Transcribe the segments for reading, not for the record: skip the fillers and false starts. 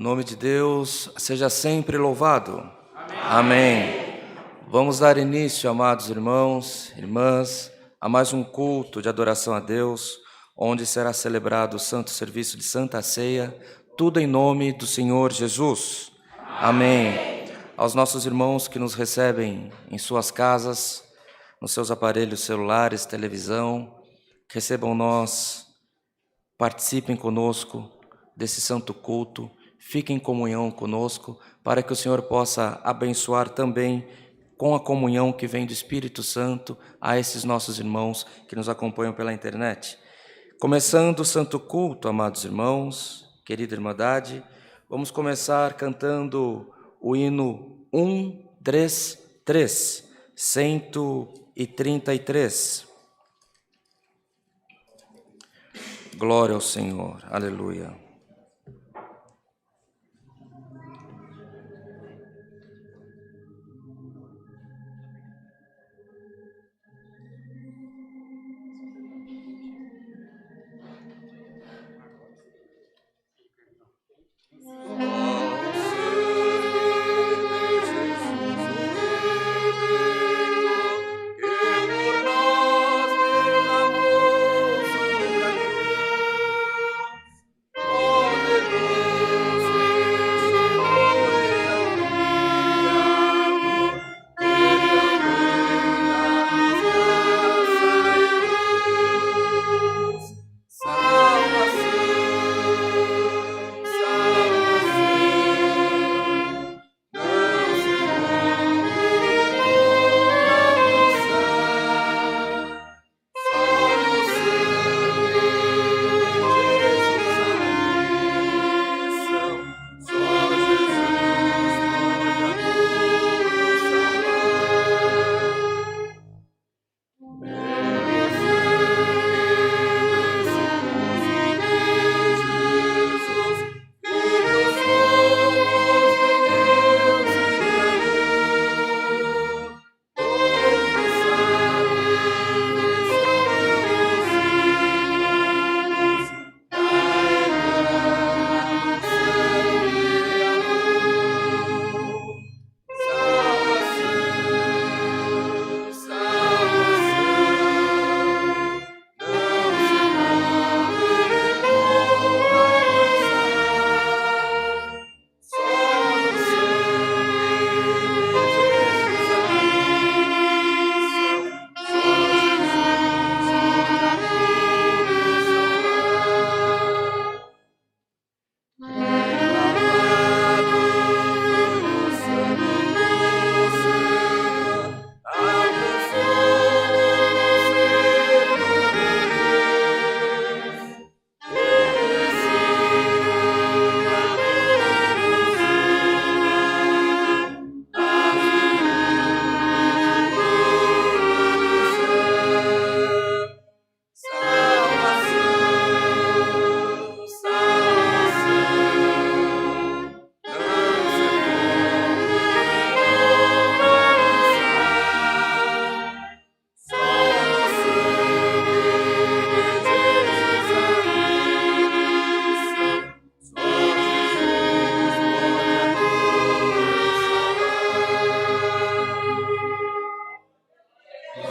nome de Deus seja sempre louvado. Amém. Vamos dar início, amados irmãos, irmãs, a mais um culto de adoração a Deus, onde será celebrado o santo serviço de Santa Ceia, tudo em nome do Senhor Jesus. Amém. Aos nossos irmãos que nos recebem em suas casas, nos seus aparelhos celulares, televisão, recebam nós, participem conosco desse santo culto, fiquem em comunhão conosco, para que o Senhor possa abençoar também com a comunhão que vem do Espírito Santo a esses nossos irmãos que nos acompanham pela internet. Começando o santo culto, amados irmãos, querida Irmandade, vamos começar cantando o hino 133, 133. Glória ao Senhor, aleluia.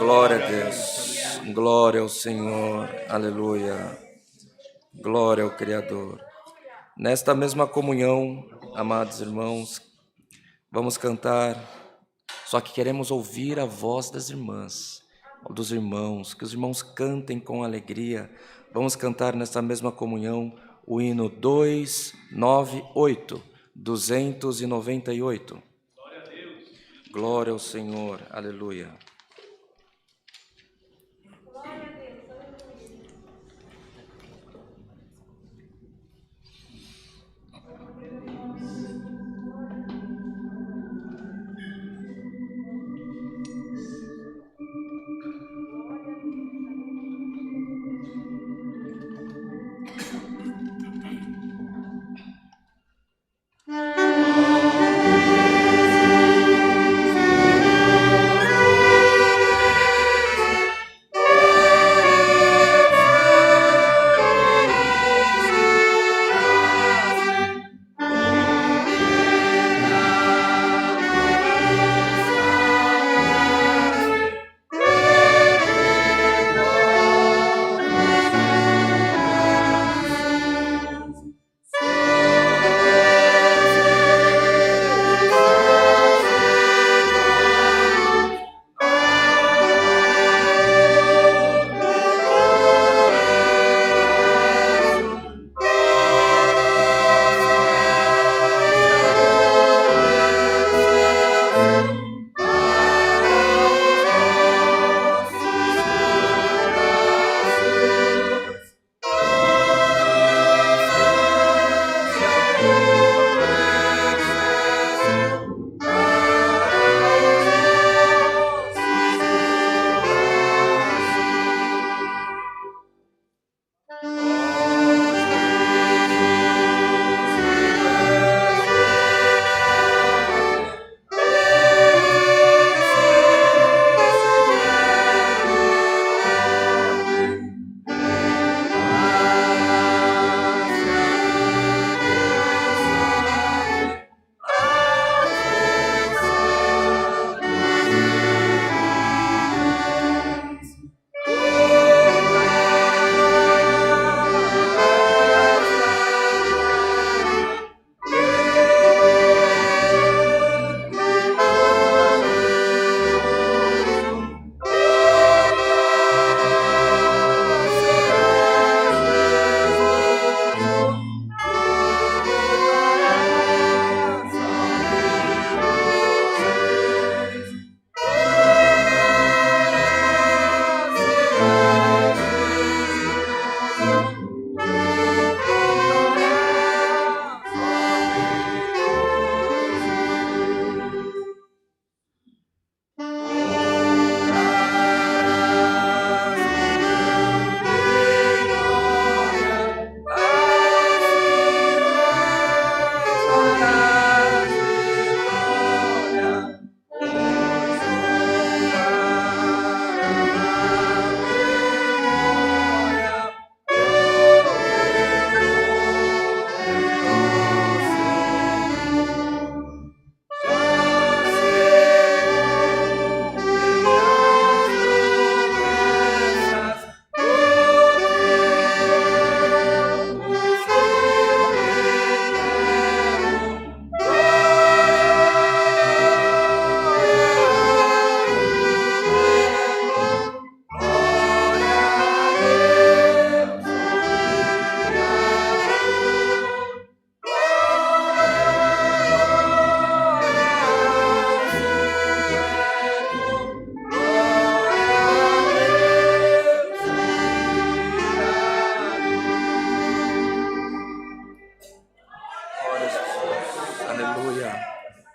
Glória a Deus, glória ao Senhor, aleluia, glória ao Criador. Nesta mesma comunhão, amados irmãos, vamos cantar, só que queremos ouvir a voz das irmãs, dos irmãos, que os irmãos cantem com alegria. Vamos cantar nesta mesma comunhão o hino 298, 298. Glória a Deus. Glória ao Senhor, aleluia. Oh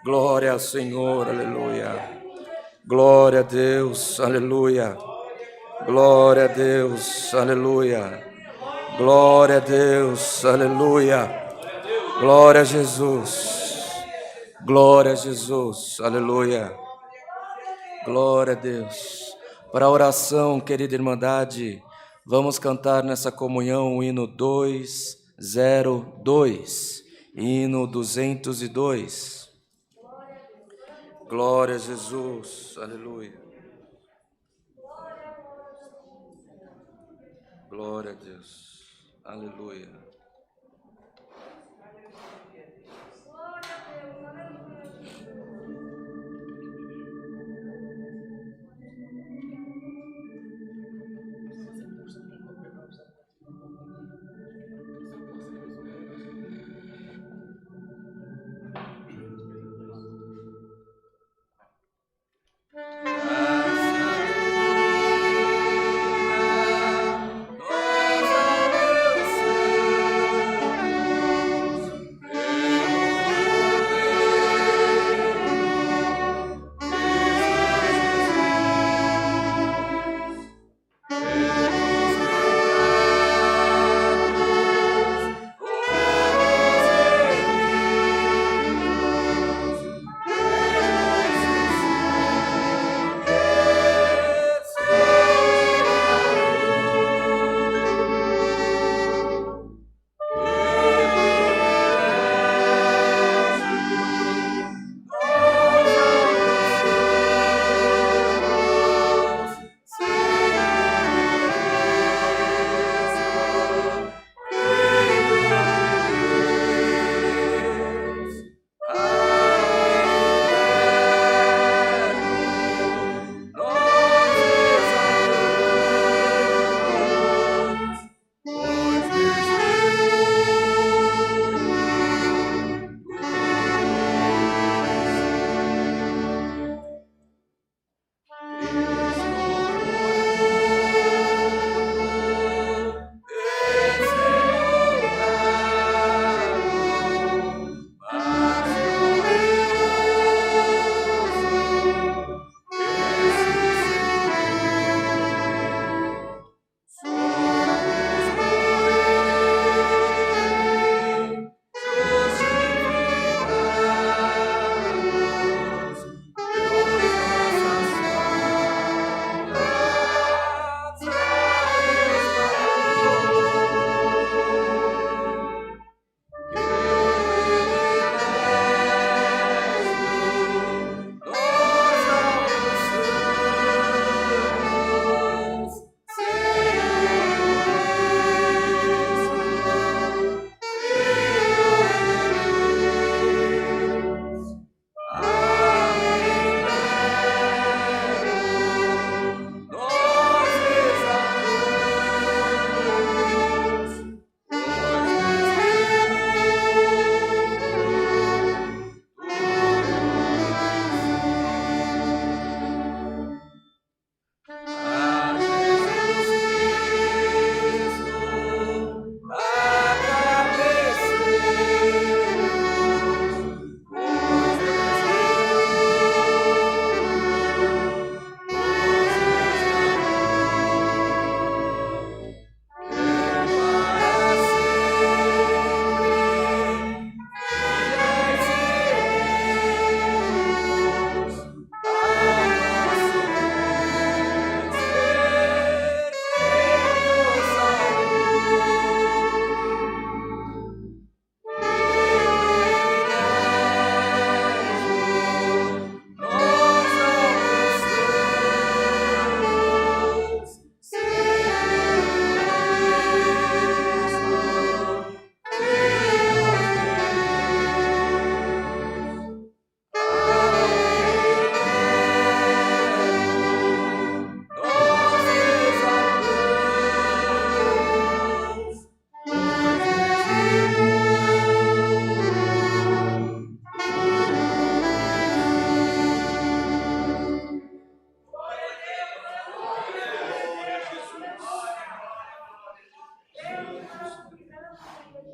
Glória ao Senhor, aleluia. Glória a Deus, aleluia. Glória a Deus, aleluia. Glória a Deus, aleluia. Glória a Jesus. Glória a Jesus, aleluia. Glória a Deus. Para a oração, querida Irmandade, vamos cantar nessa comunhão o hino 202, hino 202. Glória a Jesus, aleluia. Glória a Deus, aleluia.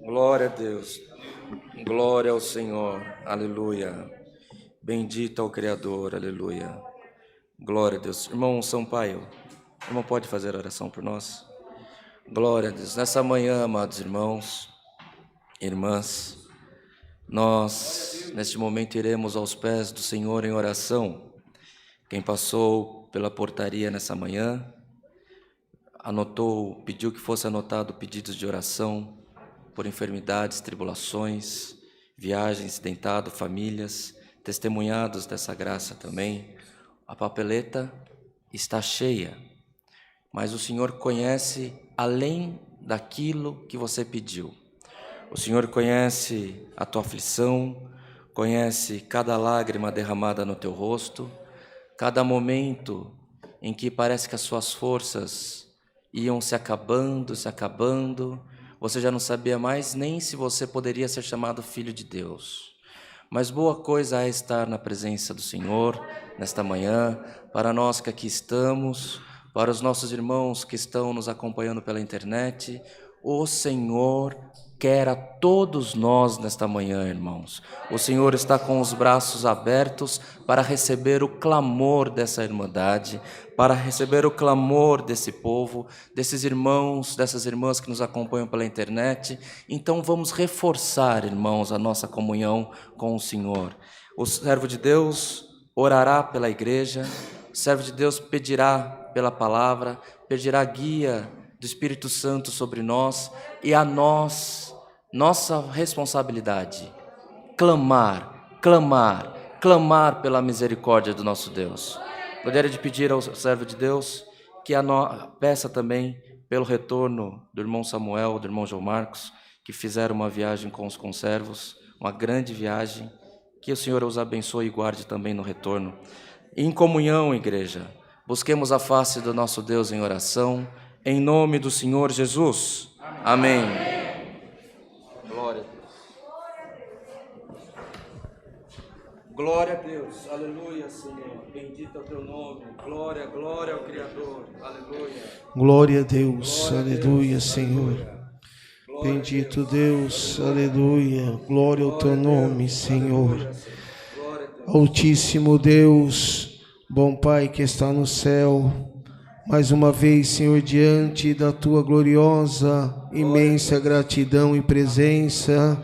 Glória a Deus. Glória ao Senhor. Aleluia. Bendito é o Criador, aleluia. Glória a Deus. Irmão Sampaio, o irmão pode fazer a oração por nós? Glória a Deus. Nessa manhã, amados irmãos, irmãs, nós, neste momento, iremos aos pés do Senhor em oração. Quem passou pela portaria nessa manhã, pediu que fosse anotado pedidos de oração por enfermidades, tribulações, viagens, tentado, famílias, testemunhados dessa graça também. A papeleta está cheia, mas o Senhor conhece além daquilo que você pediu. O Senhor conhece a tua aflição, conhece cada lágrima derramada no teu rosto, cada momento em que parece que as suas forças iam se acabando, você já não sabia mais nem se você poderia ser chamado filho de Deus. Mas boa coisa é estar na presença do Senhor nesta manhã, para nós que aqui estamos, para os nossos irmãos que estão nos acompanhando pela internet. O Senhor quer a todos nós nesta manhã, irmãos. O Senhor está com os braços abertos para receber o clamor dessa irmandade, para receber o clamor desse povo, desses irmãos, dessas irmãs que nos acompanham pela internet. Então vamos reforçar, irmãos, a nossa comunhão com o Senhor. O servo de Deus orará pela igreja, o servo de Deus pedirá pela palavra, pedirá guia do Espírito Santo sobre nós, e a nossa responsabilidade, clamar pela misericórdia do nosso Deus. Gostaria de pedir ao servo de Deus que peça também pelo retorno do irmão Samuel, do irmão João Marcos, que fizeram uma viagem com os conservos, uma grande viagem, que o Senhor os abençoe e guarde também no retorno. Em comunhão, igreja, busquemos a face do nosso Deus em oração, em nome do Senhor Jesus. Amém. Glória a Deus. Glória a Deus. Aleluia, Senhor. Bendito é o teu nome. Glória ao Criador. Aleluia. Glória a Deus. Aleluia, Senhor. Bendito Deus. Aleluia. Glória ao teu nome, Senhor. Altíssimo Deus, bom Pai que está no céu, mais uma vez, Senhor, diante da tua gloriosa, imensa gratidão e presença,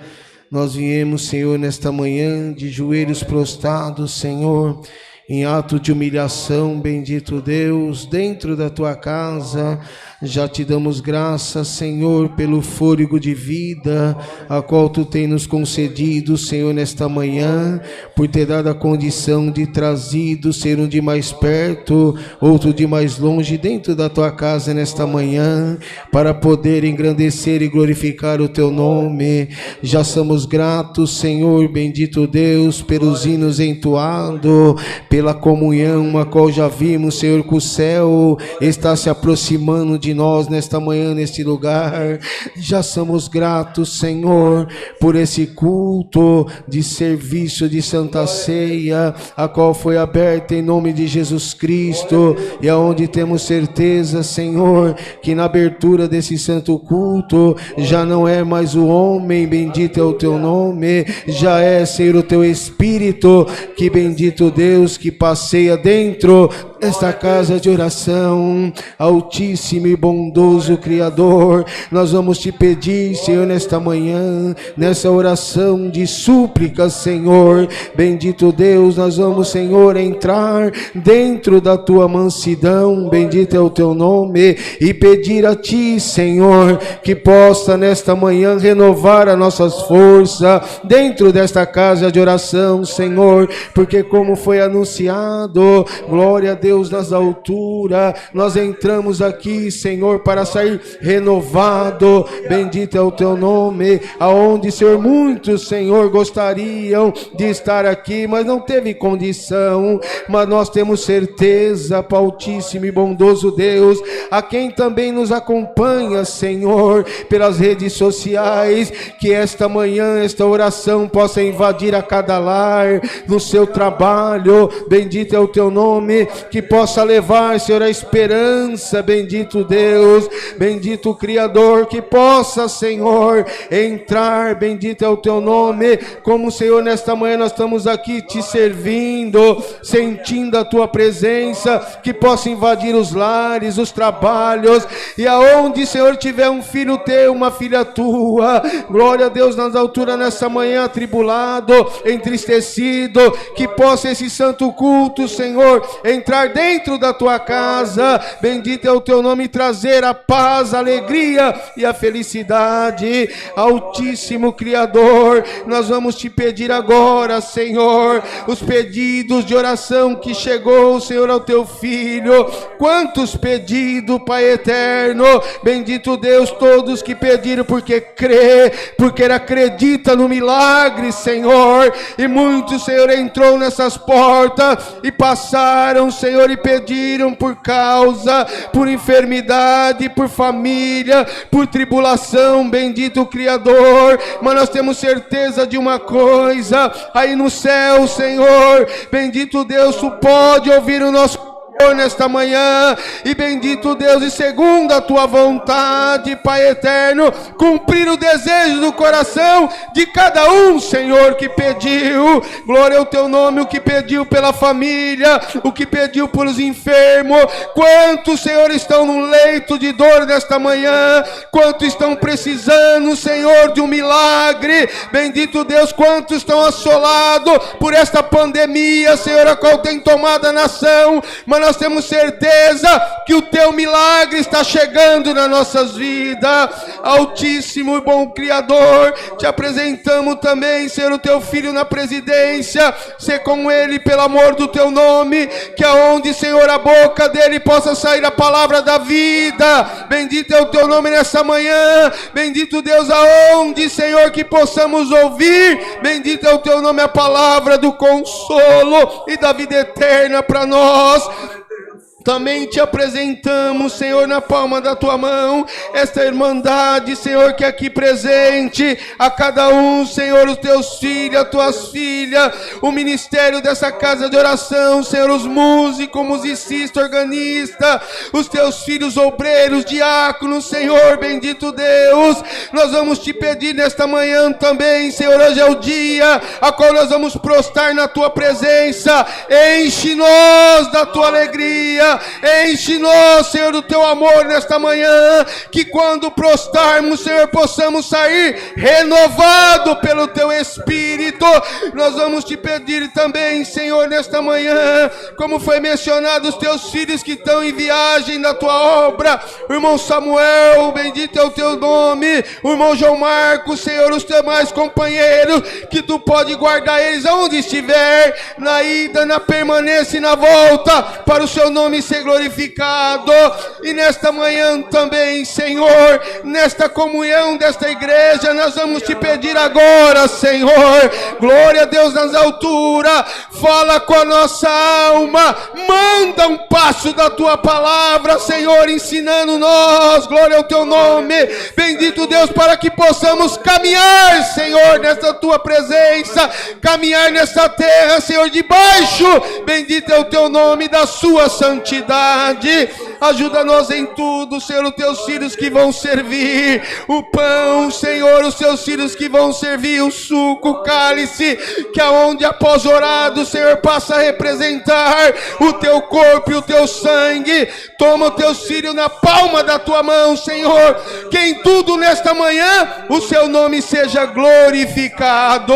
nós viemos, Senhor, nesta manhã de joelhos prostrados, Senhor, em ato de humilhação, bendito Deus, dentro da tua casa. Já te damos graças, Senhor, pelo fôlego de vida, a qual tu tem nos concedido, Senhor, nesta manhã, por ter dado a condição de trazido, ser um de mais perto, outro de mais longe, dentro da tua casa nesta manhã, para poder engrandecer e glorificar o teu nome. Já somos gratos, Senhor, bendito Deus, pelos hinos entoados, pela comunhão, a qual já vimos, Senhor, que o céu está se aproximando de nós nesta manhã, neste lugar. Já somos gratos, Senhor, por esse culto de serviço de Santa Ceia, a qual foi aberta em nome de Jesus Cristo, e aonde temos certeza, Senhor, que na abertura desse santo culto já não é mais o homem, bendito é o teu nome, já é, Senhor, o teu Espírito, que bendito Deus, que passeia dentro desta casa de oração. Altíssimo e bondoso Criador, nós vamos te pedir, Senhor, nesta manhã, nessa oração de súplica, Senhor, bendito Deus, nós vamos, Senhor, entrar dentro da tua mansidão, bendito é o teu nome, e pedir a ti, Senhor, que possa nesta manhã renovar as nossas forças dentro desta casa de oração, Senhor, porque como foi anunciado, glória a Deus nas alturas, nós entramos aqui, Senhor, para sair renovado, bendito é o teu nome, aonde, Senhor, muitos, Senhor, gostariam de estar aqui, mas não teve condição, mas nós temos certeza, Altíssimo e bondoso Deus, a quem também nos acompanha, Senhor, pelas redes sociais, que esta manhã, esta oração possa invadir a cada lar, no seu trabalho, bendito é o teu nome, que que possa levar, Senhor, a esperança, bendito Deus, bendito o Criador, que possa, Senhor, entrar, bendito é o teu nome, como, Senhor, nesta manhã nós estamos aqui te servindo, sentindo a tua presença, que possa invadir os lares, os trabalhos, e aonde, Senhor, tiver um filho teu, uma filha tua, glória a Deus nas alturas nessa manhã, atribulado, entristecido, que possa esse santo culto, Senhor, entrar dentro da tua casa, bendito é o teu nome, trazer a paz, a alegria e a felicidade. Altíssimo Criador, nós vamos te pedir agora, Senhor, os pedidos de oração que chegou, Senhor, ao teu filho. Quantos pedidos, Pai eterno, bendito Deus, todos que pediram porque crê, porque ele acredita no milagre, Senhor, e muitos, Senhor, entrou nessas portas e passaram, Senhor, e pediram por causa, por enfermidade, por família, por tribulação, bendito Criador, mas nós temos certeza de uma coisa, aí no céu, Senhor, bendito Deus, tu pode ouvir o nosso nesta manhã, e bendito Deus, e segundo a tua vontade, Pai eterno, cumprir o desejo do coração de cada um, Senhor, que pediu, glória ao teu nome, o que pediu pela família, o que pediu pelos enfermos. Quantos, Senhor, estão no leito de dor nesta manhã, quantos estão precisando, Senhor, de um milagre, bendito Deus, quantos estão assolados por esta pandemia, Senhor, a qual tem tomado a nação, mas nós temos certeza que o teu milagre está chegando nas nossas vidas. Altíssimo e bom Criador, te apresentamos também, Senhor, o teu filho na presidência, ser com ele pelo amor do teu nome, que aonde, Senhor, a boca dele possa sair a palavra da vida, bendito é o teu nome nessa manhã, bendito Deus, aonde, Senhor, que possamos ouvir, bendito é o teu nome, a palavra do consolo e da vida eterna para nós. Também te apresentamos, Senhor, na palma da tua mão, esta irmandade, Senhor, que é aqui presente, a cada um, Senhor, os teus filhos, as tuas filhas, o ministério dessa casa de oração, Senhor, os músicos, musicistas, organistas, os teus filhos obreiros, diáconos, Senhor, bendito Deus, nós vamos te pedir nesta manhã também, Senhor, hoje é o dia a qual nós vamos prostrar na tua presença, enche-nos da tua alegria, enche-nos, Senhor, do teu amor nesta manhã, que quando prostarmos, Senhor, possamos sair renovado pelo teu Espírito. Nós vamos te pedir também, Senhor, nesta manhã, como foi mencionado, os teus filhos que estão em viagem na tua obra, o irmão Samuel, bendito é o teu nome, o irmão João Marcos, Senhor, os teus mais companheiros, que tu pode guardar eles aonde estiver, na ida, na permanência e na volta, para o seu nome ser glorificado. E nesta manhã também, Senhor, nesta comunhão desta igreja, nós vamos te pedir agora, Senhor, glória a Deus nas alturas, fala com a nossa alma, manda um passo da tua palavra, Senhor, ensinando nós, glória ao teu nome, bendito Deus, para que possamos caminhar, Senhor, nesta tua presença, caminhar nessa terra, Senhor, debaixo, bendito é o teu nome, da sua santidade. Ajuda-nos em tudo, Senhor, os teus filhos que vão servir o pão, Senhor, os teus filhos que vão servir o suco, o cálice, que aonde após orado, Senhor, passa a representar o teu corpo e o teu sangue. Toma os teus filhos na palma da tua mão, Senhor, que em tudo nesta manhã o seu nome seja glorificado.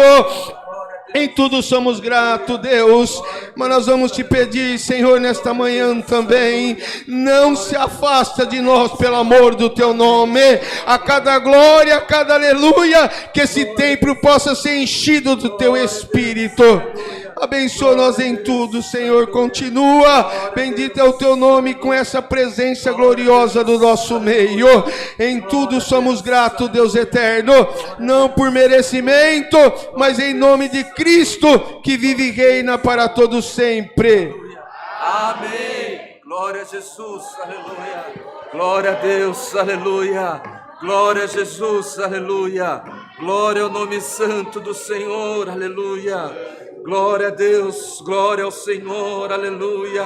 Em tudo somos gratos, Deus, mas nós vamos te pedir, Senhor, nesta manhã também, não se afasta de nós pelo amor do teu nome, a cada glória, a cada aleluia, que esse templo possa ser enchido do teu Espírito. Abençoa-nos em tudo, Senhor, continua, bendito é o teu nome, com essa presença gloriosa do nosso meio. Em tudo somos gratos, Deus eterno, não por merecimento, mas em nome de Cristo, que vive e reina para todos sempre. Amém. Glória a Jesus, aleluia. Glória a Deus, aleluia. Glória a Jesus, aleluia. Glória ao nome santo do Senhor, aleluia. Glória a Deus, glória ao Senhor, aleluia.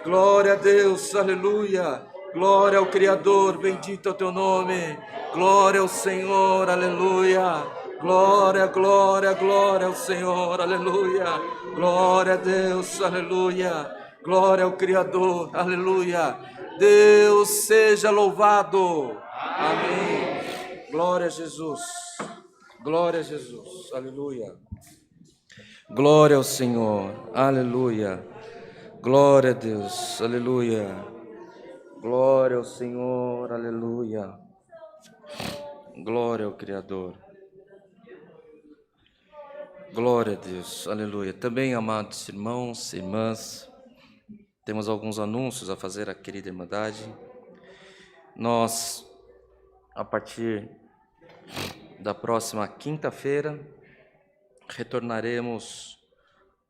Glória a Deus, aleluia. Glória ao Criador, bendito é o teu nome. Glória ao Senhor, aleluia. Glória, glória, glória ao Senhor, aleluia. Glória a Deus, aleluia. Glória ao Criador, aleluia. Deus seja louvado. Amém. Glória a Jesus. Glória a Jesus, aleluia. Glória ao Senhor, aleluia. Glória a Deus, aleluia. Glória ao Senhor, aleluia. Glória ao Criador. Glória a Deus, aleluia. Também, amados irmãos e irmãs, temos alguns anúncios a fazer à querida Irmandade. Nós, a partir da próxima quinta-feira, retornaremos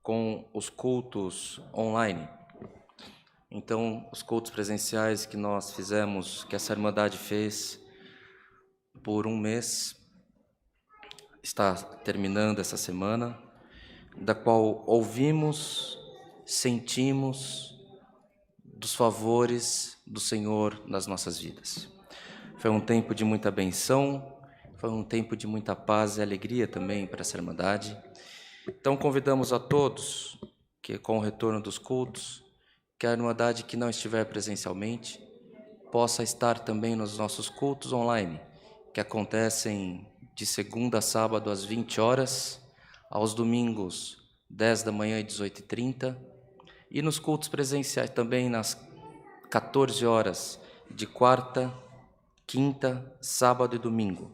com os cultos online. Então, os cultos presenciais que nós fizemos, que essa Irmandade fez por um mês, está terminando essa semana, da qual ouvimos, sentimos dos favores do Senhor nas nossas vidas. Foi um tempo de muita benção, foi um tempo de muita paz e alegria também para essa Irmandade. Então, convidamos a todos que, com o retorno dos cultos, que a Irmandade que não estiver presencialmente possa estar também nos nossos cultos online, que acontecem de segunda a sábado às 20 horas, aos domingos 10 da manhã e 18h30, e nos cultos presenciais também nas 14 horas de quarta, quinta, sábado e domingo.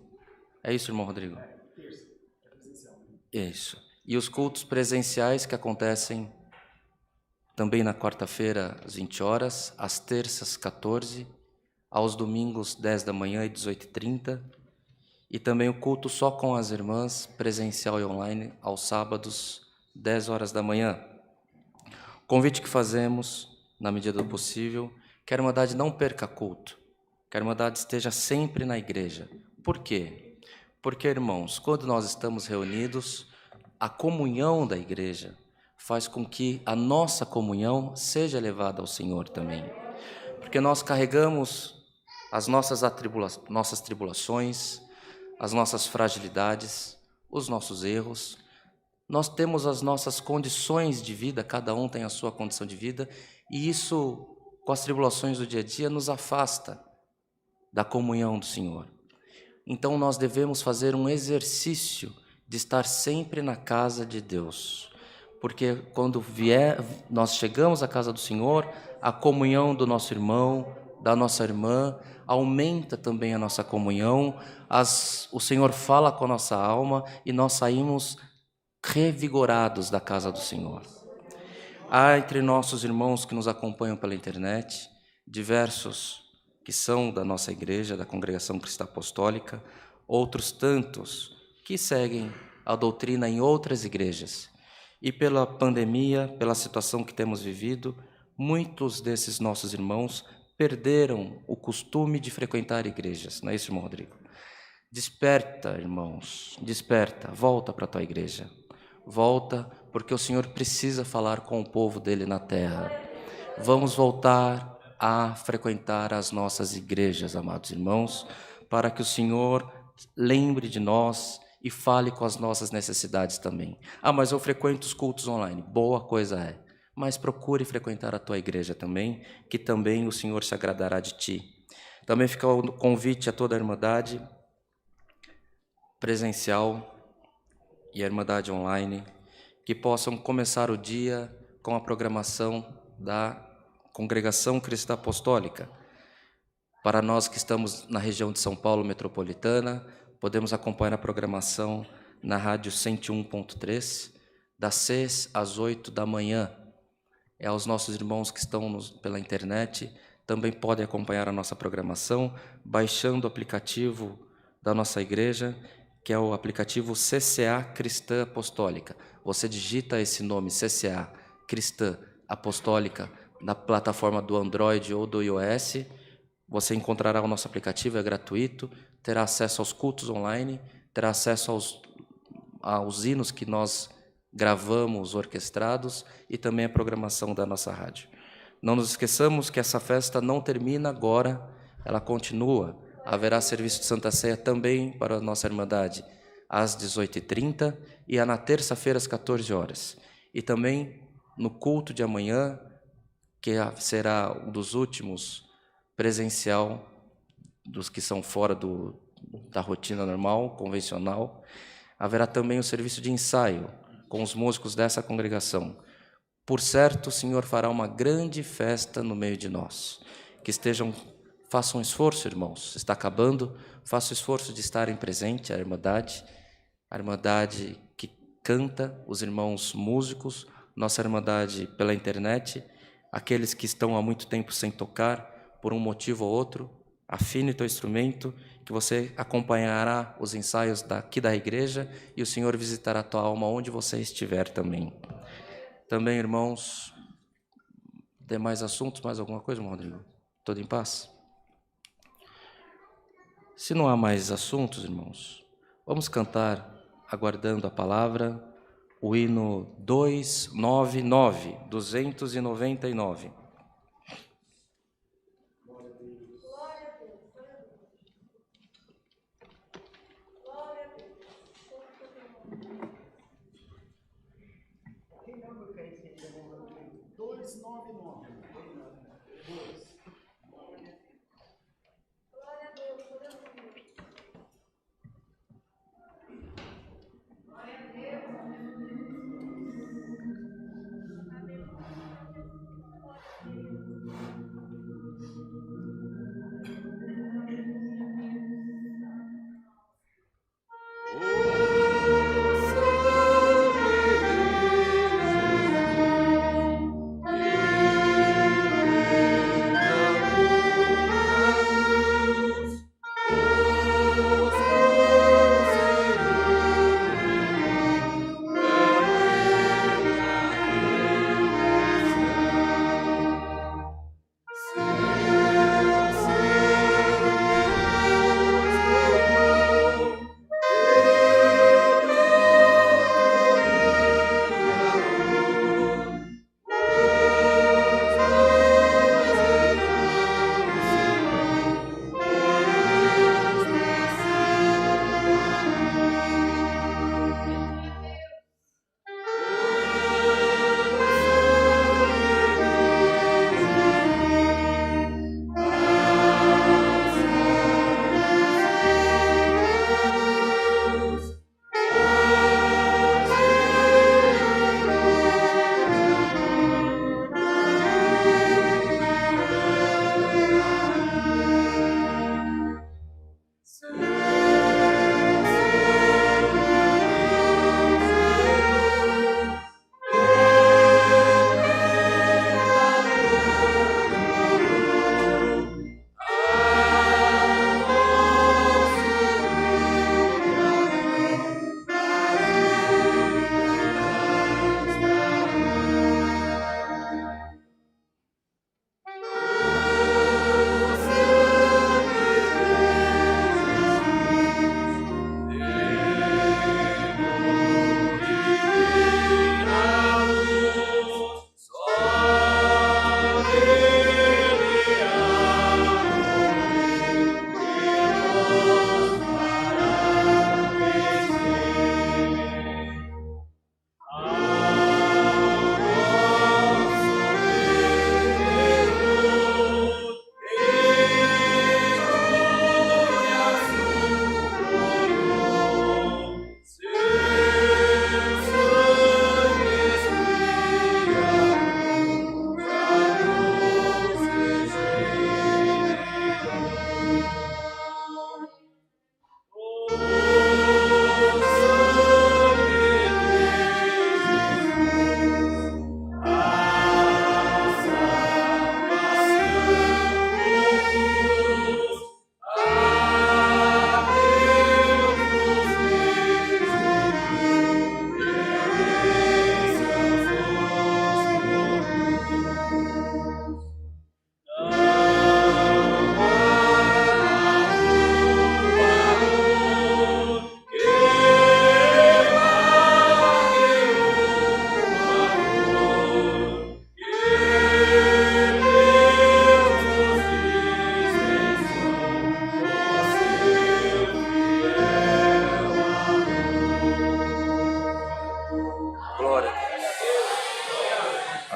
É isso, irmão Rodrigo? Isso. E os cultos presenciais que acontecem também na quarta-feira às 20 horas, às terças 14, aos domingos 10 da manhã e 18h30, e também o culto só com as irmãs, presencial e online, aos sábados 10 horas da manhã. O convite que fazemos, na medida do possível, que a Irmandade não perca culto, que a Irmandade esteja sempre na igreja. Por quê? Porque, irmãos, quando nós estamos reunidos, a comunhão da igreja faz com que a nossa comunhão seja levada ao Senhor também. Porque nós carregamos as nossas tribulações, as nossas fragilidades, os nossos erros. Nós temos as nossas condições de vida, cada um tem a sua condição de vida, e isso, com as tribulações do dia a dia, nos afasta da comunhão do Senhor. Então nós devemos fazer um exercício de estar sempre na casa de Deus, porque quando nós chegamos à casa do Senhor, a comunhão do nosso irmão, da nossa irmã, aumenta também a nossa comunhão, o Senhor fala com a nossa alma e nós saímos revigorados da casa do Senhor. Há entre nossos irmãos que nos acompanham pela internet, diversos que são da nossa igreja, da Congregação Cristã Apostólica, outros tantos que seguem a doutrina em outras igrejas. E pela pandemia, pela situação que temos vivido, muitos desses nossos irmãos perderam o costume de frequentar igrejas. Não é isso, irmão Rodrigo? Desperta, irmãos, desperta, volta para a tua igreja. Volta, porque o Senhor precisa falar com o povo dele na terra. Vamos voltar a frequentar as nossas igrejas, amados irmãos, para que o Senhor lembre de nós e fale com as nossas necessidades também. Mas eu frequento os cultos online. Boa coisa é. Mas procure frequentar a tua igreja também, que também o Senhor se agradará de ti. Também fica o convite a toda a Irmandade presencial e a Irmandade online, que possam começar o dia com a programação da Congregação Cristã Apostólica. Para nós que estamos na região de São Paulo metropolitana, podemos acompanhar a programação na rádio 101.3, das 6 às 8 da manhã. Aos nossos irmãos que estão pela internet, também podem acompanhar a nossa programação, baixando o aplicativo da nossa igreja, que é o aplicativo CCA Cristã Apostólica. Você digita esse nome, CCA Cristã Apostólica, na plataforma do Android ou do iOS, você encontrará o nosso aplicativo, é gratuito, terá acesso aos cultos online, terá acesso aos hinos que nós gravamos, orquestrados, e também a programação da nossa rádio. Não nos esqueçamos que essa festa não termina agora, ela continua. Haverá serviço de Santa Ceia também para a nossa Irmandade, às 18h30 e na terça-feira, às 14 horas. E também no culto de amanhã, que será um dos últimos presencial, dos que são fora da rotina normal, convencional, haverá também o serviço de ensaio com os músicos dessa congregação. Por certo, o Senhor fará uma grande festa no meio de nós. Façam um esforço, irmãos, está acabando, façam o esforço de estarem presentes, a Irmandade que canta, os irmãos músicos, nossa Irmandade pela internet, aqueles que estão há muito tempo sem tocar, por um motivo ou outro, afine teu instrumento, que você acompanhará os ensaios daqui da igreja e o Senhor visitará a tua alma onde você estiver também. Também, irmãos, demais assuntos, mais alguma coisa, irmão Rodrigo? Tudo em paz? Se não há mais assuntos, irmãos, vamos cantar, aguardando a palavra, o hino 299.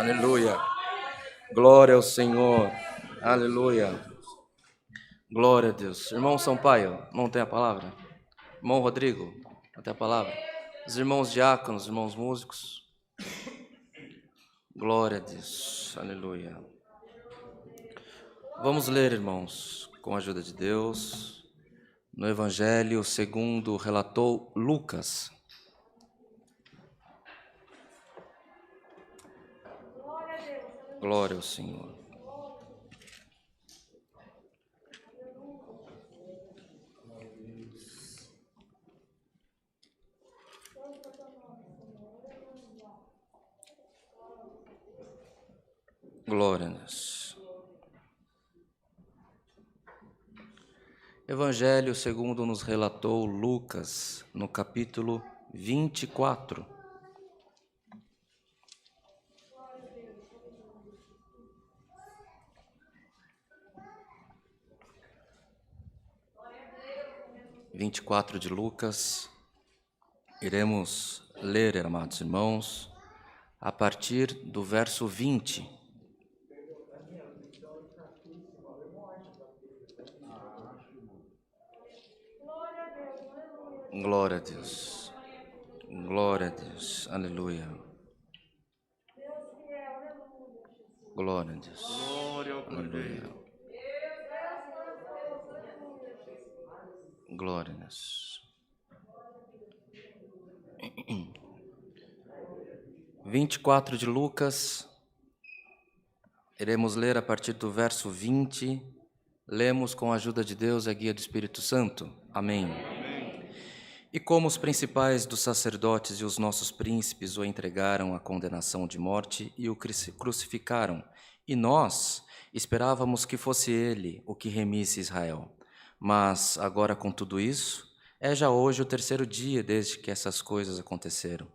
Aleluia. Glória ao Senhor. Aleluia. Glória a Deus. Irmão Sampaio, não tem a palavra? Irmão Rodrigo, não tem a palavra? Os irmãos diáconos, irmãos músicos. Glória a Deus. Aleluia. Vamos ler, irmãos, com a ajuda de Deus, no Evangelho segundo relatou Lucas. Glória ao Senhor. Glória a Deus. Evangelho segundo nos relatou Lucas, no capítulo 24. De Lucas, iremos ler, amados irmãos, a partir do verso 20. Glória a Deus. Glória a Deus. Aleluia. Glória a Deus. Aleluia. Glória a Deus. 24 de Lucas, iremos ler a partir do verso 20. Lemos com a ajuda de Deus e a guia do Espírito Santo. Amém. E como os principais dos sacerdotes e os nossos príncipes o entregaram à condenação de morte e o crucificaram, e nós esperávamos que fosse ele o que remisse Israel. Mas agora, com tudo isso, é já hoje o terceiro dia desde que essas coisas aconteceram.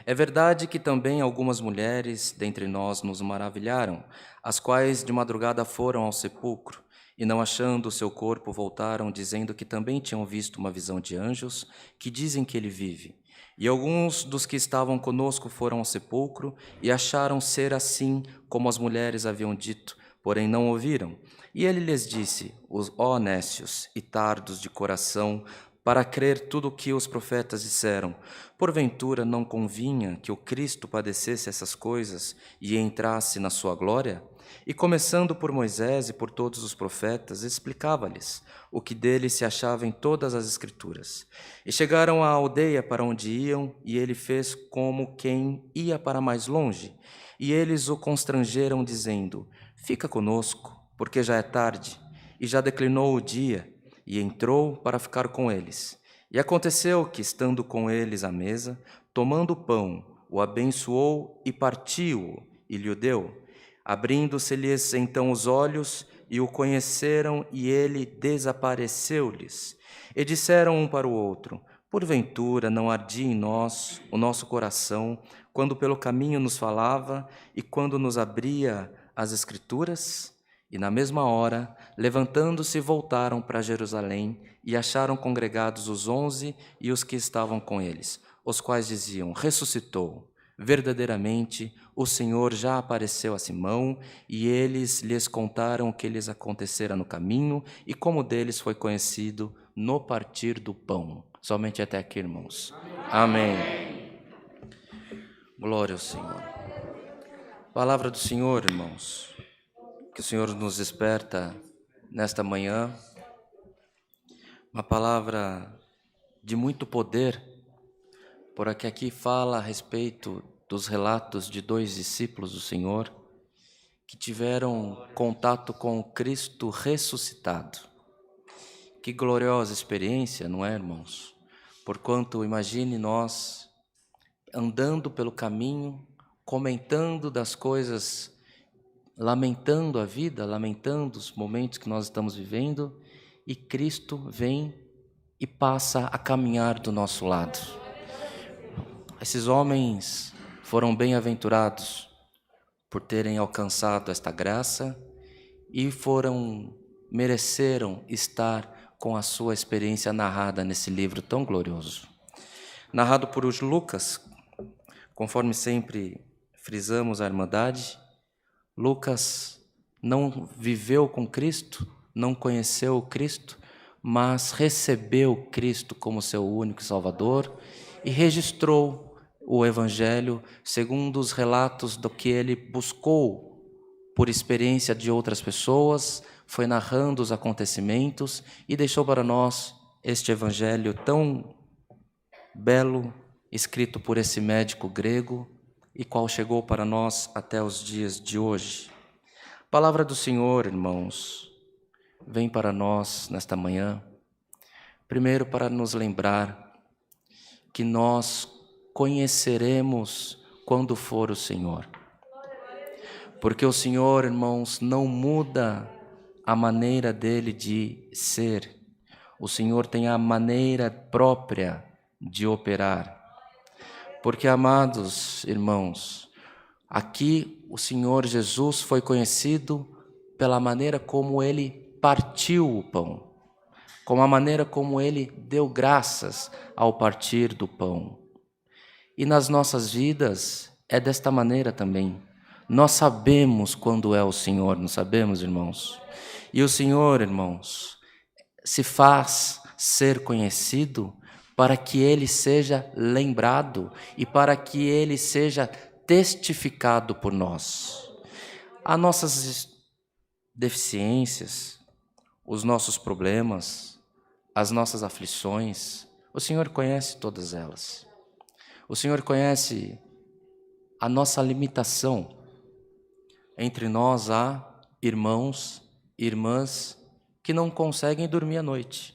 É verdade que também algumas mulheres dentre nós nos maravilharam, as quais de madrugada foram ao sepulcro, e não achando o seu corpo voltaram, dizendo que também tinham visto uma visão de anjos, que dizem que ele vive. E alguns dos que estavam conosco foram ao sepulcro, e acharam ser assim como as mulheres haviam dito, porém não ouviram. E ele lhes disse: ó nécios e tardos de coração, para crer tudo o que os profetas disseram, porventura não convinha que o Cristo padecesse essas coisas e entrasse na sua glória? E começando por Moisés e por todos os profetas, explicava-lhes o que dele se achava em todas as Escrituras. E chegaram à aldeia para onde iam, e ele fez como quem ia para mais longe. E eles o constrangeram, dizendo: fica conosco, porque já é tarde, e já declinou o dia. E entrou para ficar com eles. E aconteceu que, estando com eles à mesa, tomando o pão, o abençoou e partiu-o, e lhe o deu. Abrindo-se-lhes então os olhos, e o conheceram, e ele desapareceu-lhes. E disseram um para o outro: porventura não ardia em nós o nosso coração, quando pelo caminho nos falava, e quando nos abria as Escrituras? E na mesma hora, levantando-se, voltaram para Jerusalém, e acharam congregados os 11 e os que estavam com eles, os quais diziam: ressuscitou. Verdadeiramente, o Senhor já apareceu a Simão, e eles lhes contaram o que lhes acontecera no caminho, e como deles foi conhecido no partir do pão. Somente até aqui, irmãos. Amém. Glória ao Senhor. Palavra do Senhor, irmãos. Que o Senhor nos desperta nesta manhã, uma palavra de muito poder, porque aqui fala a respeito dos relatos de 2 discípulos do Senhor que tiveram contato com Cristo ressuscitado. Que gloriosa experiência, não é, irmãos? Porquanto, imagine nós andando pelo caminho, comentando das coisas, lamentando a vida, lamentando os momentos que nós estamos vivendo, e Cristo vem e passa a caminhar do nosso lado. Esses homens foram bem-aventurados por terem alcançado esta graça e mereceram estar com a sua experiência narrada nesse livro tão glorioso. Narrado por Lucas, conforme sempre frisamos a irmandade. Lucas não viveu com Cristo, não conheceu o Cristo, mas recebeu Cristo como seu único Salvador e registrou o Evangelho segundo os relatos do que ele buscou por experiência de outras pessoas, foi narrando os acontecimentos e deixou para nós este Evangelho tão belo, escrito por esse médico grego e qual chegou para nós até os dias de hoje. A palavra do Senhor, irmãos, vem para nós nesta manhã, primeiro para nos lembrar que nós conheceremos quando for o Senhor. Porque o Senhor, irmãos, não muda a maneira dele de ser. O Senhor tem a maneira própria de operar. Porque, amados irmãos, aqui o Senhor Jesus foi conhecido pela maneira como ele partiu o pão, como a maneira como ele deu graças ao partir do pão. E nas nossas vidas é desta maneira também. Nós sabemos quando é o Senhor, não sabemos, irmãos? E o Senhor, irmãos, se faz ser conhecido para que ele seja lembrado e para que ele seja testificado por nós. As nossas deficiências, os nossos problemas, as nossas aflições, o Senhor conhece todas elas. O Senhor conhece a nossa limitação. Entre nós há irmãos e irmãs que não conseguem dormir à noite.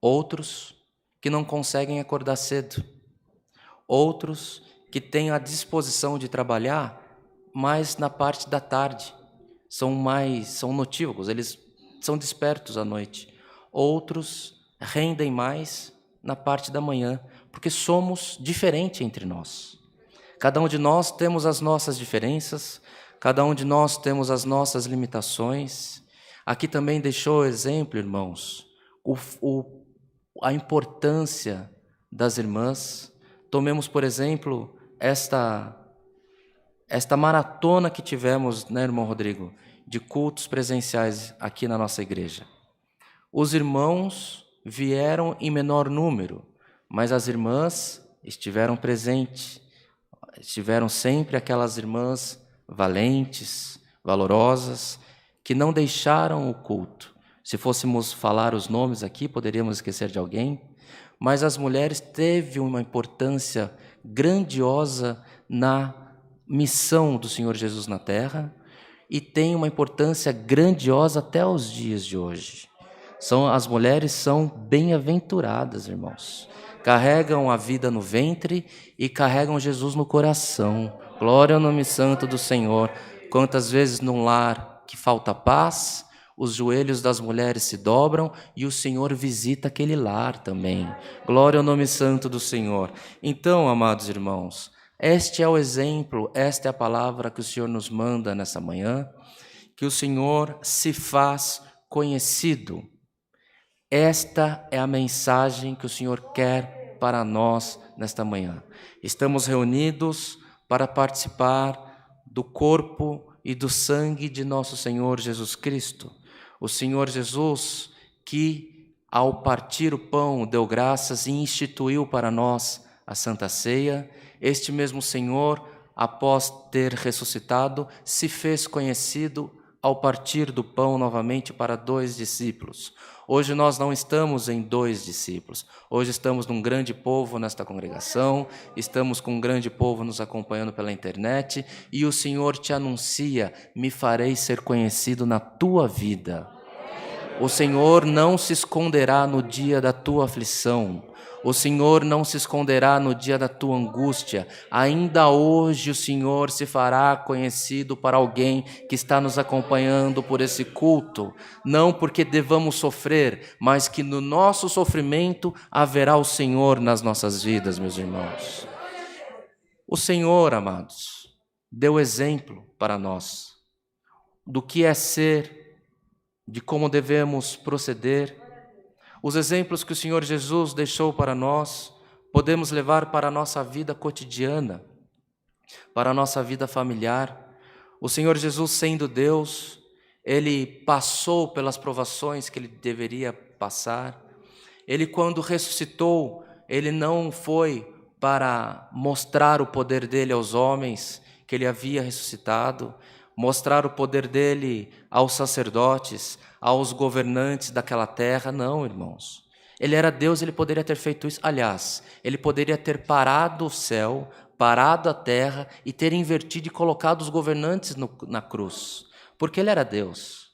Outros que não conseguem acordar cedo. Outros que têm a disposição de trabalhar mais na parte da tarde. São notívagos, eles são despertos à noite. Outros rendem mais na parte da manhã, porque somos diferentes entre nós. Cada um de nós temos as nossas diferenças, cada um de nós temos as nossas limitações. Aqui também deixou exemplo, irmãos, a importância das irmãs. Tomemos, por exemplo, esta maratona que tivemos, né, irmão Rodrigo, de cultos presenciais aqui na nossa igreja. Os irmãos vieram em menor número, mas as irmãs estiveram presentes. Estiveram sempre aquelas irmãs valentes, valorosas, que não deixaram o culto. Se fôssemos falar os nomes aqui, poderíamos esquecer de alguém, mas as mulheres teve uma importância grandiosa na missão do Senhor Jesus na terra e tem uma importância grandiosa até os dias de hoje. As mulheres são bem-aventuradas, irmãos. Carregam a vida no ventre e carregam Jesus no coração. Glória ao nome santo do Senhor. Quantas vezes num lar que falta paz, os joelhos das mulheres se dobram e o Senhor visita aquele lar também. Glória ao nome santo do Senhor. Então, amados irmãos, este é o exemplo, esta é a palavra que o Senhor nos manda nessa manhã, que o Senhor se faz conhecido. Esta é a mensagem que o Senhor quer para nós nesta manhã. Estamos reunidos para participar do corpo e do sangue de nosso Senhor Jesus Cristo. O Senhor Jesus que, ao partir o pão, deu graças e instituiu para nós a Santa Ceia. Este mesmo Senhor, após ter ressuscitado, se fez conhecido ao partir do pão novamente para 2 discípulos. Hoje nós não estamos em 2 discípulos. Hoje estamos num grande povo nesta congregação, estamos com um grande povo nos acompanhando pela internet e o Senhor te anuncia: me farei ser conhecido na tua vida. O Senhor não se esconderá no dia da tua aflição. O Senhor não se esconderá no dia da tua angústia. Ainda hoje o Senhor se fará conhecido para alguém que está nos acompanhando por esse culto. Não porque devamos sofrer, mas que no nosso sofrimento haverá o Senhor nas nossas vidas, meus irmãos. O Senhor, amados, deu exemplo para nós do que é ser, de como devemos proceder. Os exemplos que o Senhor Jesus deixou para nós, podemos levar para a nossa vida cotidiana. para a nossa vida familiar. O Senhor Jesus, sendo Deus, Ele passou pelas provações que Ele deveria passar. Ele, quando ressuscitou, Ele não foi para mostrar o poder dEle aos homens, que Ele havia ressuscitado, mostrar o poder dEle aos sacerdotes, aos governantes daquela terra. Não, irmãos. Ele era Deus, Ele poderia ter feito isso. Aliás, Ele poderia ter parado o céu, parado a terra e ter invertido e colocado os governantes na cruz. Porque Ele era Deus.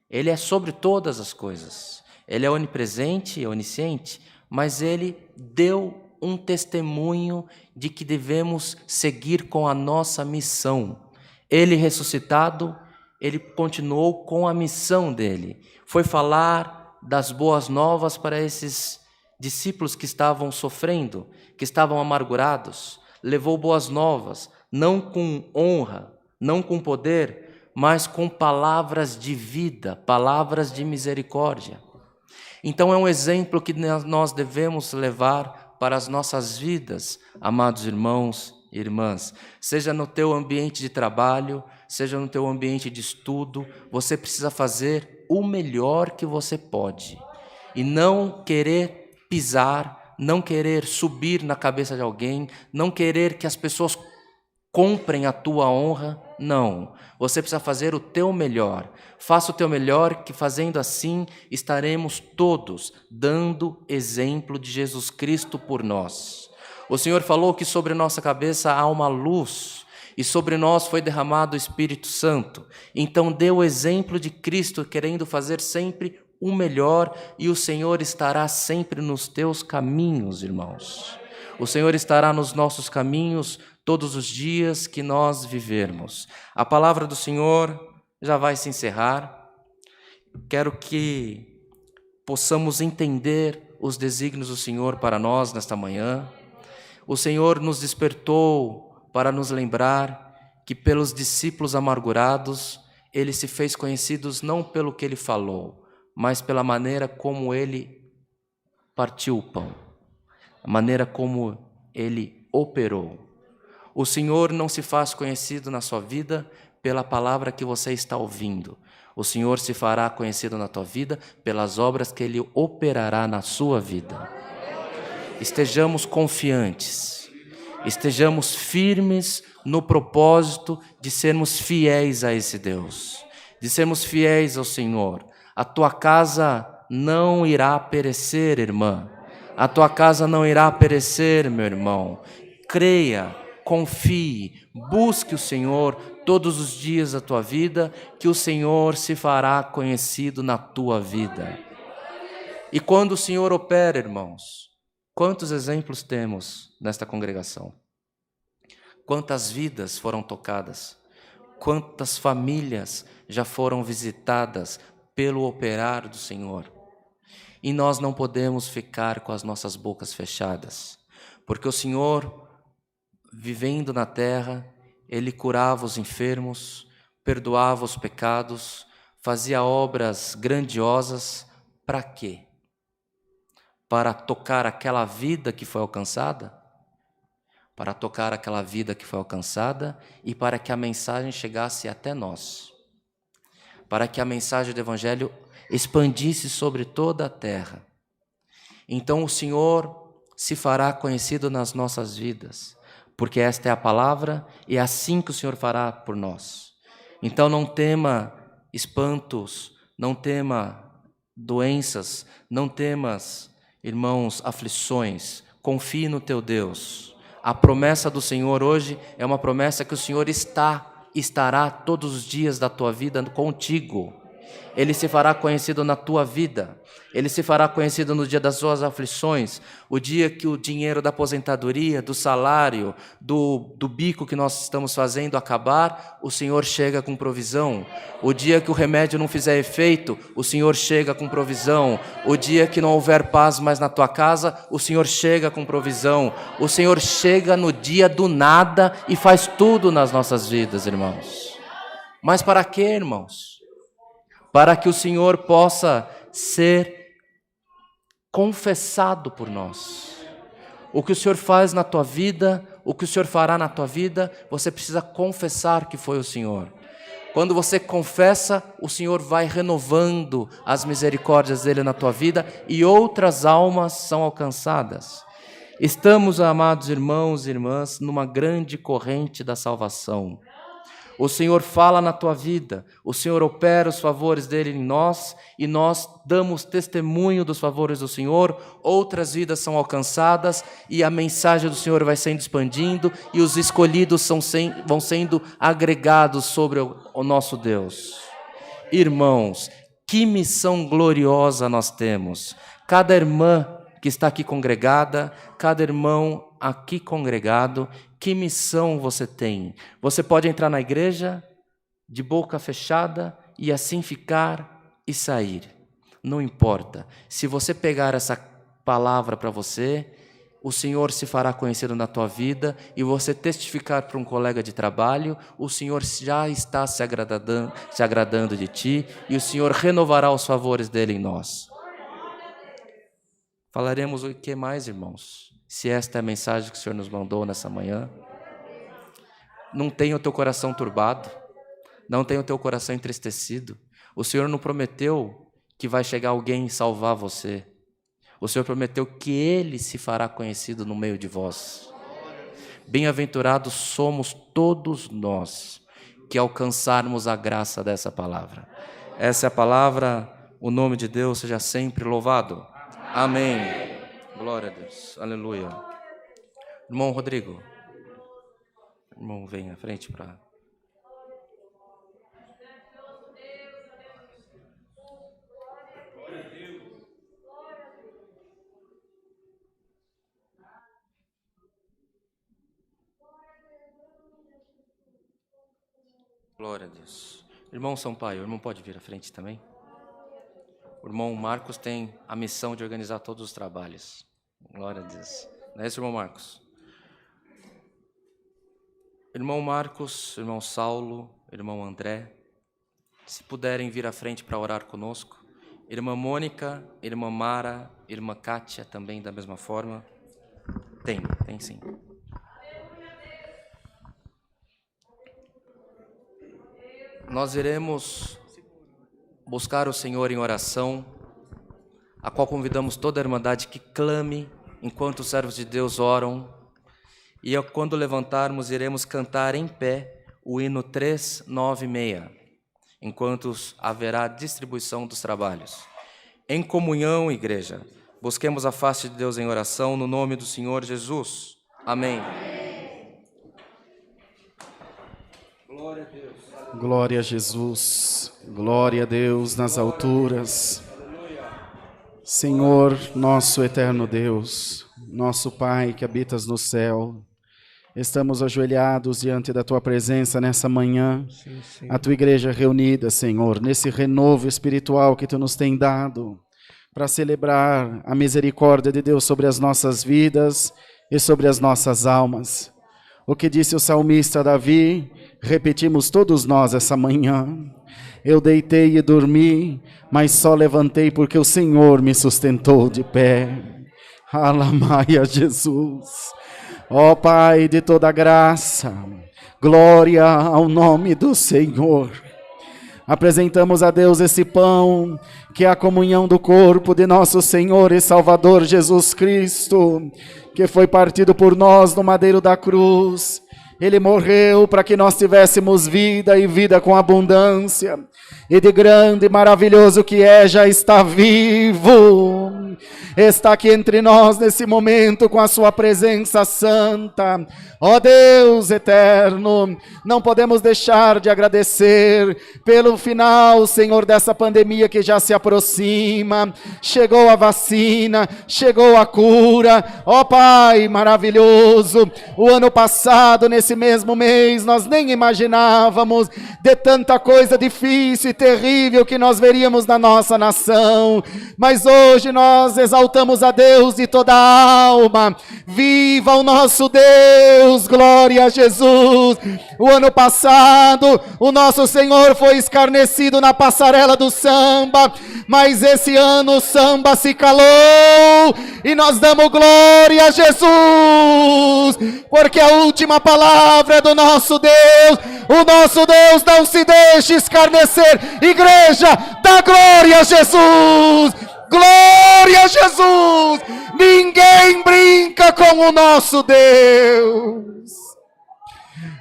Ele é sobre todas as coisas. Ele é onipresente, onisciente, mas Ele deu um testemunho de que devemos seguir com a nossa missão. Ele ressuscitado, Ele continuou com a missão dEle. Foi falar das boas novas para esses discípulos que estavam sofrendo, que estavam amargurados. Levou boas novas, não com honra, não com poder, mas com palavras de vida, palavras de misericórdia. Então é um exemplo que nós devemos levar para as nossas vidas, amados irmãos e irmãs. Seja no teu ambiente de trabalho, seja no teu ambiente de estudo, você precisa fazer o melhor que você pode. E não querer pisar, não querer subir na cabeça de alguém, não querer que as pessoas comprem a tua honra. Não, você precisa fazer o teu melhor. Faça o teu melhor, que fazendo assim estaremos todos dando exemplo de Jesus Cristo por nós. O Senhor falou que sobre nossa cabeça há uma luz e sobre nós foi derramado o Espírito Santo. Então dê o exemplo de Cristo, querendo fazer sempre o melhor, e o Senhor estará sempre nos teus caminhos, irmãos. O Senhor estará nos nossos caminhos todos os dias que nós vivermos. A palavra do Senhor já vai se encerrar. Quero que possamos entender os desígnios do Senhor para nós nesta manhã. O Senhor nos despertou para nos lembrar que pelos discípulos amargurados, Ele se fez conhecido não pelo que Ele falou, mas pela maneira como Ele partiu o pão, a maneira como Ele operou. O Senhor não se faz conhecido na sua vida pela palavra que você está ouvindo. O Senhor se fará conhecido na tua vida pelas obras que Ele operará na sua vida. Estejamos confiantes, estejamos firmes no propósito de sermos fiéis a esse Deus, de sermos fiéis ao Senhor. A tua casa não irá perecer, irmã. A tua casa não irá perecer, meu irmão. Creia, confie, busque o Senhor todos os dias da tua vida, que o Senhor se fará conhecido na tua vida. E quando o Senhor opera, irmãos, quantos exemplos temos nesta congregação? Quantas vidas foram tocadas? Quantas famílias já foram visitadas pelo operar do Senhor? E nós não podemos ficar com as nossas bocas fechadas, porque o Senhor, vivendo na terra, Ele curava os enfermos, perdoava os pecados, fazia obras grandiosas. Para quê? Para tocar aquela vida que foi alcançada? Para tocar aquela vida que foi alcançada e para que a mensagem chegasse até nós. Para que a mensagem do Evangelho expandisse sobre toda a terra. Então o Senhor se fará conhecido nas nossas vidas, porque esta é a palavra e é assim que o Senhor fará por nós. Então não tema espantos, não tema doenças, não temas, irmãos, aflições. Confie no teu Deus. A promessa do Senhor hoje é uma promessa que o Senhor estará todos os dias da tua vida contigo. Ele se fará conhecido na tua vida. Ele se fará conhecido no dia das suas aflições, o dia que o dinheiro da aposentadoria, do salário, do bico que nós estamos fazendo acabar, o Senhor chega com provisão. O dia que o remédio não fizer efeito, o Senhor chega com provisão. O dia que não houver paz mais na tua casa, o Senhor chega com provisão. O Senhor chega no dia do nada e faz tudo nas nossas vidas, irmãos. Mas para quê, irmãos? Para que o Senhor possa ser confessado por nós. O que o Senhor faz na tua vida, o que o Senhor fará na tua vida, você precisa confessar que foi o Senhor. Quando você confessa, o Senhor vai renovando as misericórdias dele na tua vida e outras almas são alcançadas. Estamos, amados irmãos e irmãs, numa grande corrente da salvação. O Senhor fala na tua vida, o Senhor opera os favores dele em nós e nós damos testemunho dos favores do Senhor, outras vidas são alcançadas e a mensagem do Senhor vai sendo expandindo e os escolhidos vão sendo agregados sobre o nosso Deus. Irmãos, que missão gloriosa nós temos. Cada irmã que está aqui congregada, cada irmão aqui congregado, que missão você tem? Você pode entrar na igreja de boca fechada e assim ficar e sair. Não importa. Se você pegar essa palavra para você, o Senhor se fará conhecido na tua vida e você testificar para um colega de trabalho, o Senhor já está se agradando de ti e o Senhor renovará os favores dele em nós. Falaremos o que mais, irmãos? Se esta é a mensagem que o Senhor nos mandou nessa manhã. Não tenha o teu coração turbado, não tenha o teu coração entristecido. O Senhor não prometeu que vai chegar alguém e salvar você. O Senhor prometeu que Ele se fará conhecido no meio de vós. Bem-aventurados somos todos nós que alcançarmos a graça dessa palavra. Essa é a palavra, o nome de Deus seja sempre louvado. Amém. Glória a Deus. Aleluia. Irmão Rodrigo. Irmão, vem à frente para... Glória a Deus. Irmão Sampaio, o irmão pode vir à frente também? O irmão Marcos tem a missão de organizar todos os trabalhos. Glória a Deus. Não é isso, irmão Marcos? Irmão Marcos, irmão Saulo, irmão André, se puderem vir à frente para orar conosco. Irmã Mônica, irmã Mara, irmã Kátia, também da mesma forma. Tem sim. Nós iremos buscar o Senhor em oração, a qual convidamos toda a irmandade que clame enquanto os servos de Deus oram. E quando levantarmos, iremos cantar em pé o hino 396, enquanto haverá distribuição dos trabalhos. Em comunhão, igreja, busquemos a face de Deus em oração, no nome do Senhor Jesus. Amém. Glória a Deus. Glória a Jesus. Glória a Deus nas alturas. Senhor, nosso eterno Deus, nosso Pai que habitas no céu, estamos ajoelhados diante da Tua presença nessa manhã, a Tua igreja reunida, Senhor, nesse renovo espiritual que Tu nos tem dado, para celebrar a misericórdia de Deus sobre as nossas vidas e sobre as nossas almas. O que disse o salmista Davi, repetimos todos nós essa manhã. Eu deitei e dormi, mas só levantei porque o Senhor me sustentou de pé. Alamaia Jesus. Ó Pai de toda graça, glória ao nome do Senhor. Apresentamos a Deus esse pão, que é a comunhão do corpo de nosso Senhor e Salvador Jesus Cristo, que foi partido por nós no madeiro da cruz. Ele morreu para que nós tivéssemos vida e vida com abundância. E de grande e maravilhoso que é, já está vivo. Está aqui entre nós nesse momento com a sua presença santa. Ó Deus eterno, não podemos deixar de agradecer pelo final, Senhor, dessa pandemia que já se aproxima. Chegou a vacina, chegou a cura. Ó Pai maravilhoso, o ano passado, nesse mesmo mês, nós nem imaginávamos de tanta coisa difícil e terrível que nós veríamos na nossa nação. Mas hoje nós exaltamos exaltamos a Deus de toda a alma. Viva o nosso Deus, glória a Jesus. O ano passado, o nosso Senhor foi escarnecido na passarela do samba, mas esse ano o samba se calou e nós damos glória a Jesus, porque a última palavra é do nosso Deus. O nosso Deus não se deixa escarnecer. Igreja, dá glória a Jesus. Glória a Jesus! Ninguém brinca com o nosso Deus.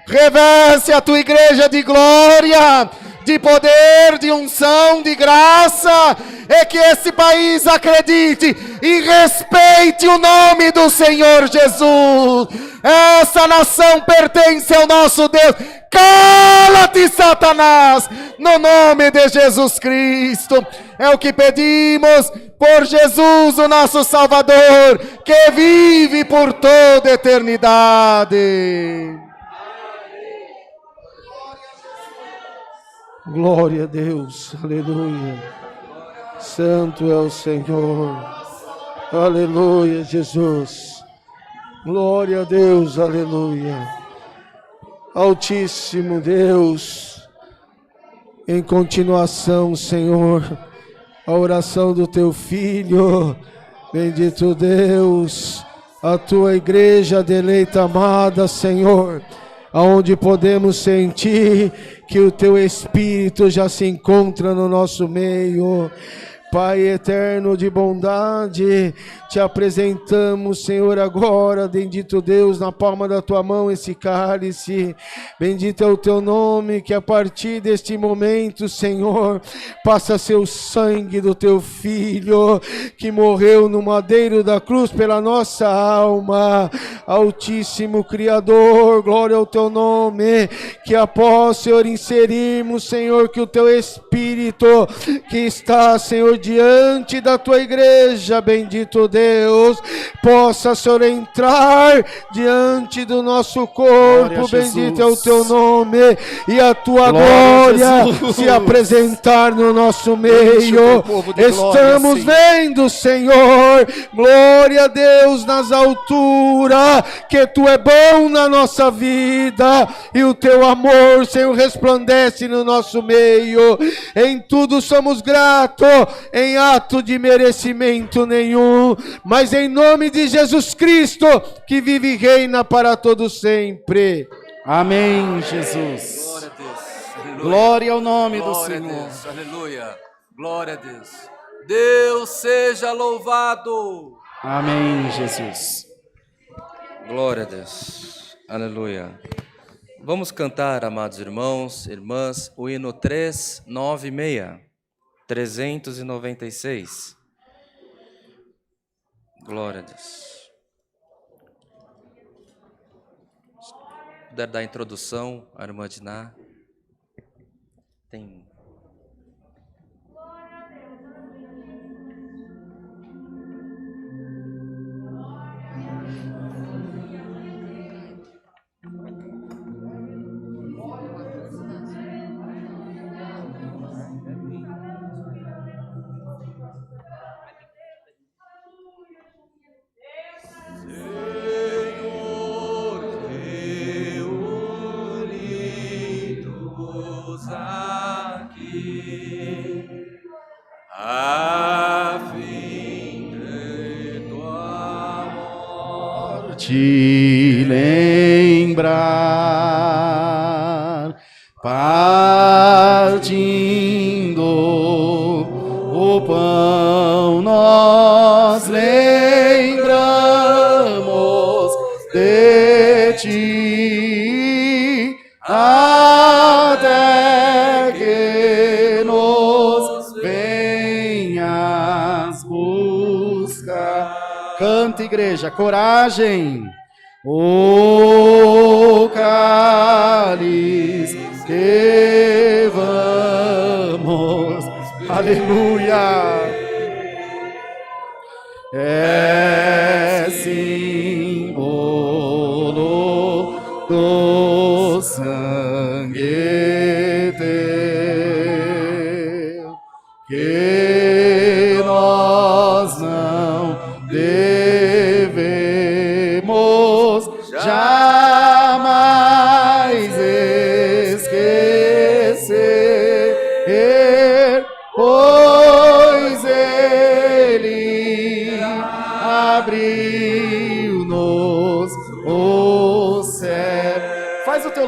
Reveste a tua igreja de glória, de poder, de unção, de graça. É que esse país acredite e respeite o nome do Senhor Jesus. Essa nação pertence ao nosso Deus. Cala-te, Satanás, no nome de Jesus Cristo. É o que pedimos por Jesus, o nosso Salvador, que vive por toda a eternidade. Glória a Deus, aleluia. Santo é o Senhor, aleluia, Jesus. Glória a Deus, aleluia. Altíssimo Deus, em continuação, Senhor, a oração do teu Filho, bendito Deus, a tua igreja deleita amada, Senhor, aonde podemos sentir que o teu Espírito já se encontra no nosso meio. Pai eterno de bondade, te apresentamos, Senhor, agora, bendito Deus, na palma da tua mão esse cálice. Bendito é o teu nome, que a partir deste momento, Senhor, passa ser o sangue do teu Filho, que morreu no madeiro da cruz pela nossa alma. Altíssimo Criador, glória ao teu nome, que após, Senhor, inserirmos, Senhor, que o teu Espírito que está, Senhor, diante da tua igreja, bendito Deus, possa, Senhor, entrar diante do nosso corpo, bendito é o teu nome, e a tua glória se apresentar no nosso meio. Estamos vendo, Senhor, glória a Deus nas alturas, que tu é bom na nossa vida, e o teu amor, Senhor, resplandece no nosso meio. Em tudo somos gratos, em ato de merecimento nenhum, mas em nome de Jesus Cristo, que vive e reina para todo sempre. Amém, Jesus. Glória a Deus. Aleluia. Glória ao nome do Glória Senhor. a Deus. Aleluia. Glória a Deus. Deus seja louvado. Amém, Jesus. Glória a Deus. Aleluia. Vamos cantar, amados irmãos, irmãs, o hino 396. 396. Glória a Deus. Se puder dar a introdução, a irmã Diná. Tem. Te lembrar, partindo o pão, nós lembramos de ti, até que nos venhas buscar. Canta, igreja, coragem. O cálice que vamos, aleluia, é símbolo do sangue teu, que nós não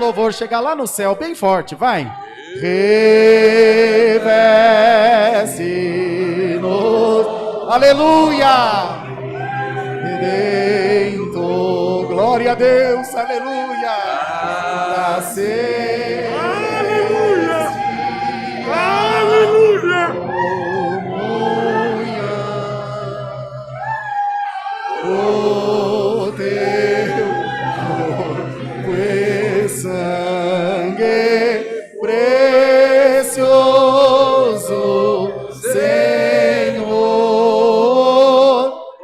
louvor chegar lá no céu, bem forte, vai. Reveste-nos, aleluia, Redentor, glória a Deus, aleluia, da o teu corpo e sangue precioso, Senhor,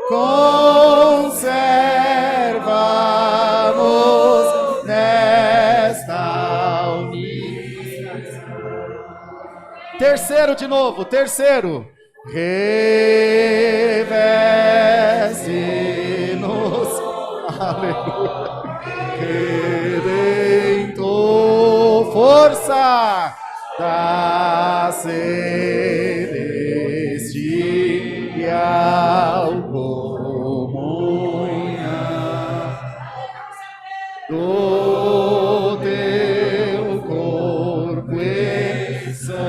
conserva-nos nesta unidade. Terceiro de novo, terceiro. Reveste-nos, aleluia, Redentor, força da celestial comunhão do teu corpo e sangue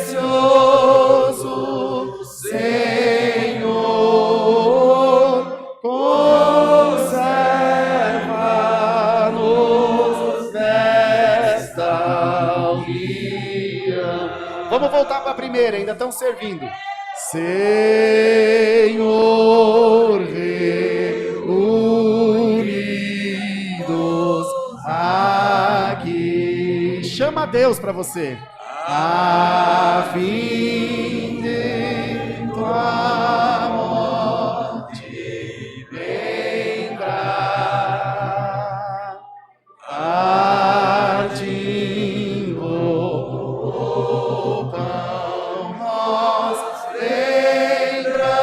precioso, Senhor, conserva-nos nesta união. Vamos voltar para a primeira, ainda estão servindo. Senhor, reunidos aqui. Chama Deus para você. A fim de tua morte lembrar, partindo o pão, nós lembramos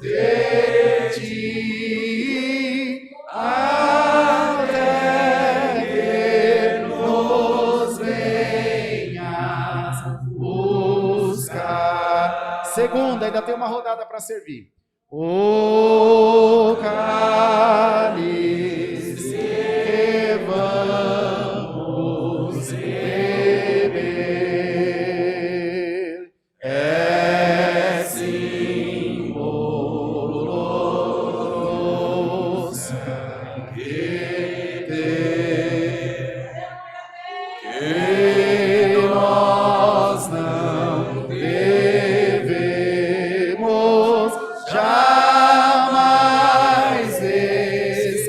de ti, até que nos venhas buscar. Segunda, ainda tem uma rodada para servir. O cálice que vamos beber é símbolo do sangue que nós não devemos jamais esquecer,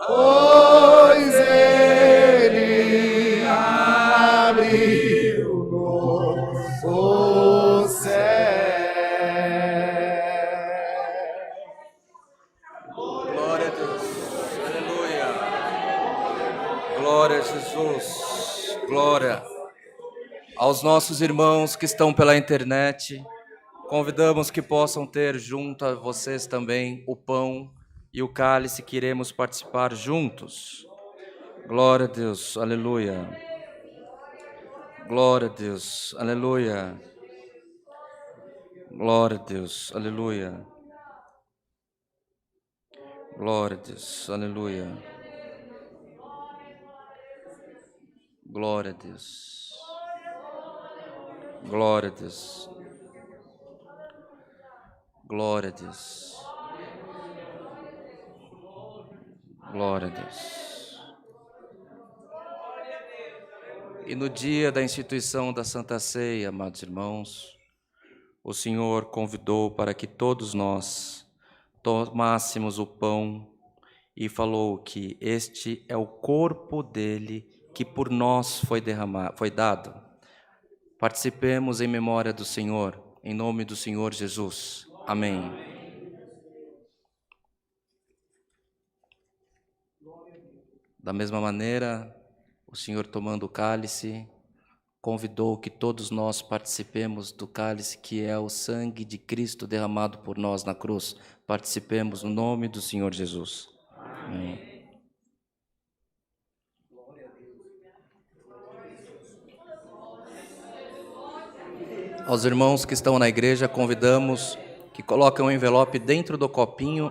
pois ele abriu o céu. Glória a Deus. Aleluia. Glória a Jesus. Glória. Aos nossos irmãos que estão pela internet, convidamos que possam ter junto a vocês também o pão e o cálice que iremos participar juntos. Glória a Deus. Aleluia. Glória a Deus. Aleluia. Glória a Deus. Aleluia. Glória a Deus. Aleluia. Glória a Deus. Glória a Deus. Glória a Deus. Glória a Deus. E no dia da instituição da Santa Ceia, amados irmãos, o Senhor convidou para que todos nós tomássemos o pão e falou que este é o corpo dele que por nós foi dado. Participemos em memória do Senhor, em nome do Senhor Jesus. Amém. Da mesma maneira, o Senhor, tomando o cálice, convidou que todos nós participemos do cálice que é o sangue de Cristo derramado por nós na cruz. Participemos no nome do Senhor Jesus. Amém. Aos irmãos que estão na igreja, convidamos que coloquem um envelope dentro do copinho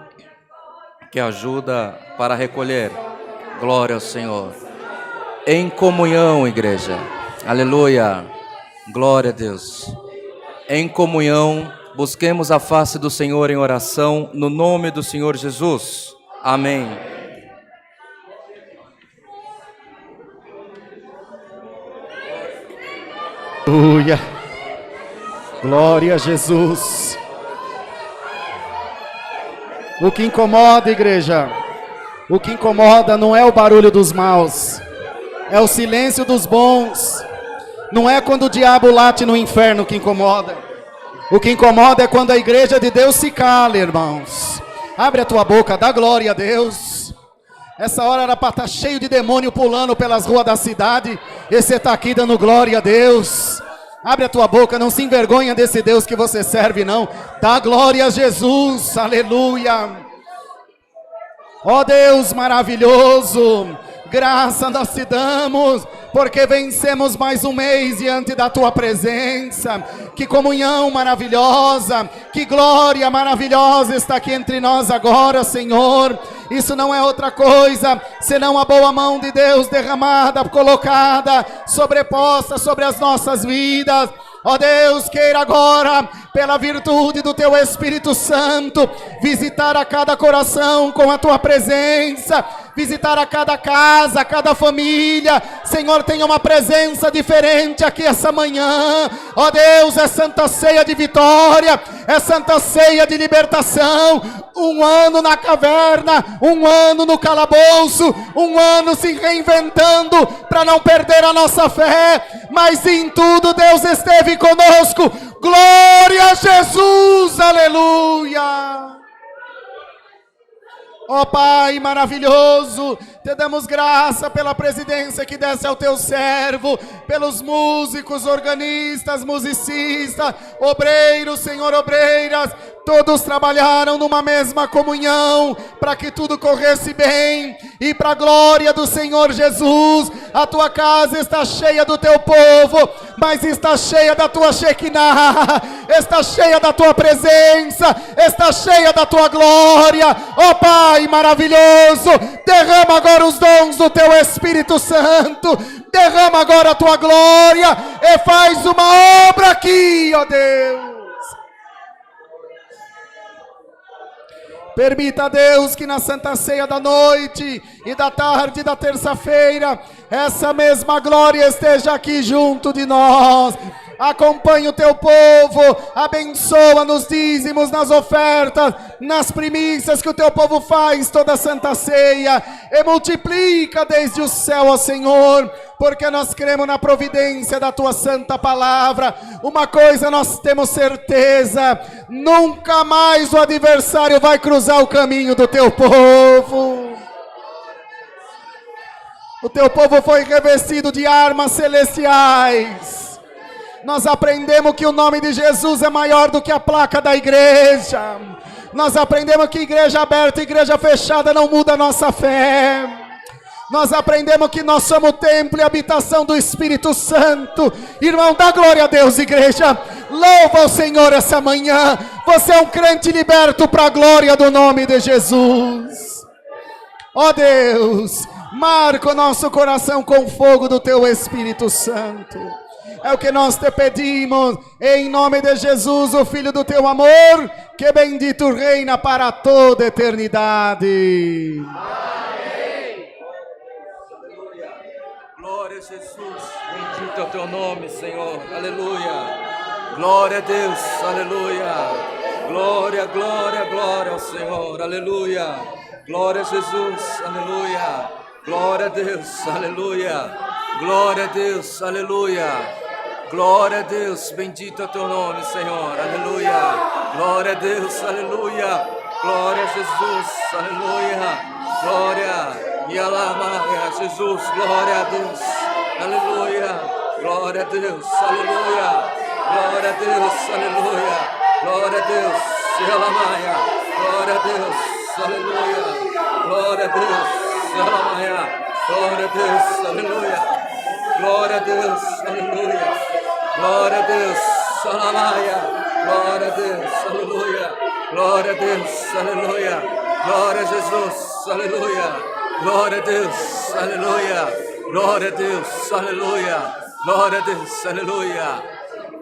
que ajuda para recolher. Glória ao Senhor. Em comunhão, igreja. Aleluia. Glória a Deus. Em comunhão, busquemos a face do Senhor em oração, no nome do Senhor Jesus. Amém. Aleluia. Glória a Jesus. O que incomoda, igreja, o que incomoda não é o barulho dos maus, é o silêncio dos bons. Não é quando o diabo late no inferno que incomoda. O que incomoda é quando a igreja de Deus se cala, irmãos. Abre a tua boca, dá glória a Deus. Essa hora era para estar cheio de demônio pulando pelas ruas da cidade, e você está aqui dando glória a Deus. Abre a tua boca, não se envergonha desse Deus que você serve, não. Dá glória a Jesus, aleluia. Ó Deus maravilhoso, graça nós te damos, porque vencemos mais um mês diante da tua presença. Que comunhão maravilhosa, que glória maravilhosa está aqui entre nós agora, Senhor. Isso não é outra coisa senão a boa mão de Deus derramada, colocada, sobreposta sobre as nossas vidas. Ó Deus, queira agora, pela virtude do Teu Espírito Santo, visitar a cada coração com a Tua presença, visitar a cada casa, a cada família. Senhor, tenha uma presença diferente aqui essa manhã. Ó Deus, é Santa Ceia de vitória, é Santa Ceia de libertação. Um ano na caverna, um ano no calabouço, um ano se reinventando para não perder a nossa fé, mas em tudo Deus esteve conosco. Glória a Jesus, aleluia. Ó Pai maravilhoso, te damos graça pela presidência que desse ao teu servo, pelos músicos, organistas, musicistas, obreiros, Senhor, obreiras. Todos trabalharam numa mesma comunhão para que tudo corresse bem e para a glória do Senhor Jesus. A tua casa está cheia do teu povo, mas está cheia da tua Shekinah, está cheia da tua presença, está cheia da tua glória. Ó Pai maravilhoso, derrama agora os dons do teu Espírito Santo, derrama agora a tua glória e faz uma obra aqui, ó Deus. Permita, Deus, que na Santa Ceia da noite e da tarde da terça-feira, essa mesma glória esteja aqui junto de nós. Acompanha o teu povo, abençoa nos dízimos, nas ofertas, nas primícias que o teu povo faz toda a Santa Ceia, e multiplica desde o céu, ó Senhor, porque nós cremos na providência da tua santa palavra. Uma coisa nós temos certeza: nunca mais o adversário vai cruzar o caminho do teu povo. O teu povo foi revestido de armas celestiais. Nós aprendemos que o nome de Jesus é maior do que a placa da igreja. Nós aprendemos que igreja aberta e igreja fechada não muda a nossa fé. Nós aprendemos que nós somos o templo e habitação do Espírito Santo. Irmão, dá glória a Deus, igreja. Louva o Senhor essa manhã. Você é um crente liberto para a glória do nome de Jesus. Ó Deus, marca o nosso coração com fogo do teu Espírito Santo. É o que nós te pedimos, em nome de Jesus, o Filho do teu amor, que bendito reina para toda a eternidade. Amém. Glória a Jesus, bendito é o teu nome, Senhor, aleluia. Glória a Deus, aleluia. Glória, glória, glória ao Senhor, aleluia. Glória a Jesus, aleluia. Glória a Deus, aleluia. Glória a Deus, aleluia. Glória a Deus, bendito é o teu nome, Senhor, aleluia. Glória a Deus, aleluia. Glória a Jesus, aleluia. Glória, e alama, Jesus, glória a Deus, aleluia. Glória a Deus, aleluia. Glória a Deus, aleluia. Glória a Deus, e alamaia. Glória a Deus, aleluia. Glória a Deus, e alamaia. Glória a Deus, aleluia. Glória a Deus, aleluia. Glória a Deus, alamaia. Glória a Deus, aleluia. Glória a Deus, aleluia. Glória a Jesus, aleluia. Glória a Deus, aleluia. Glória a Deus, aleluia. Glória a Deus, aleluia.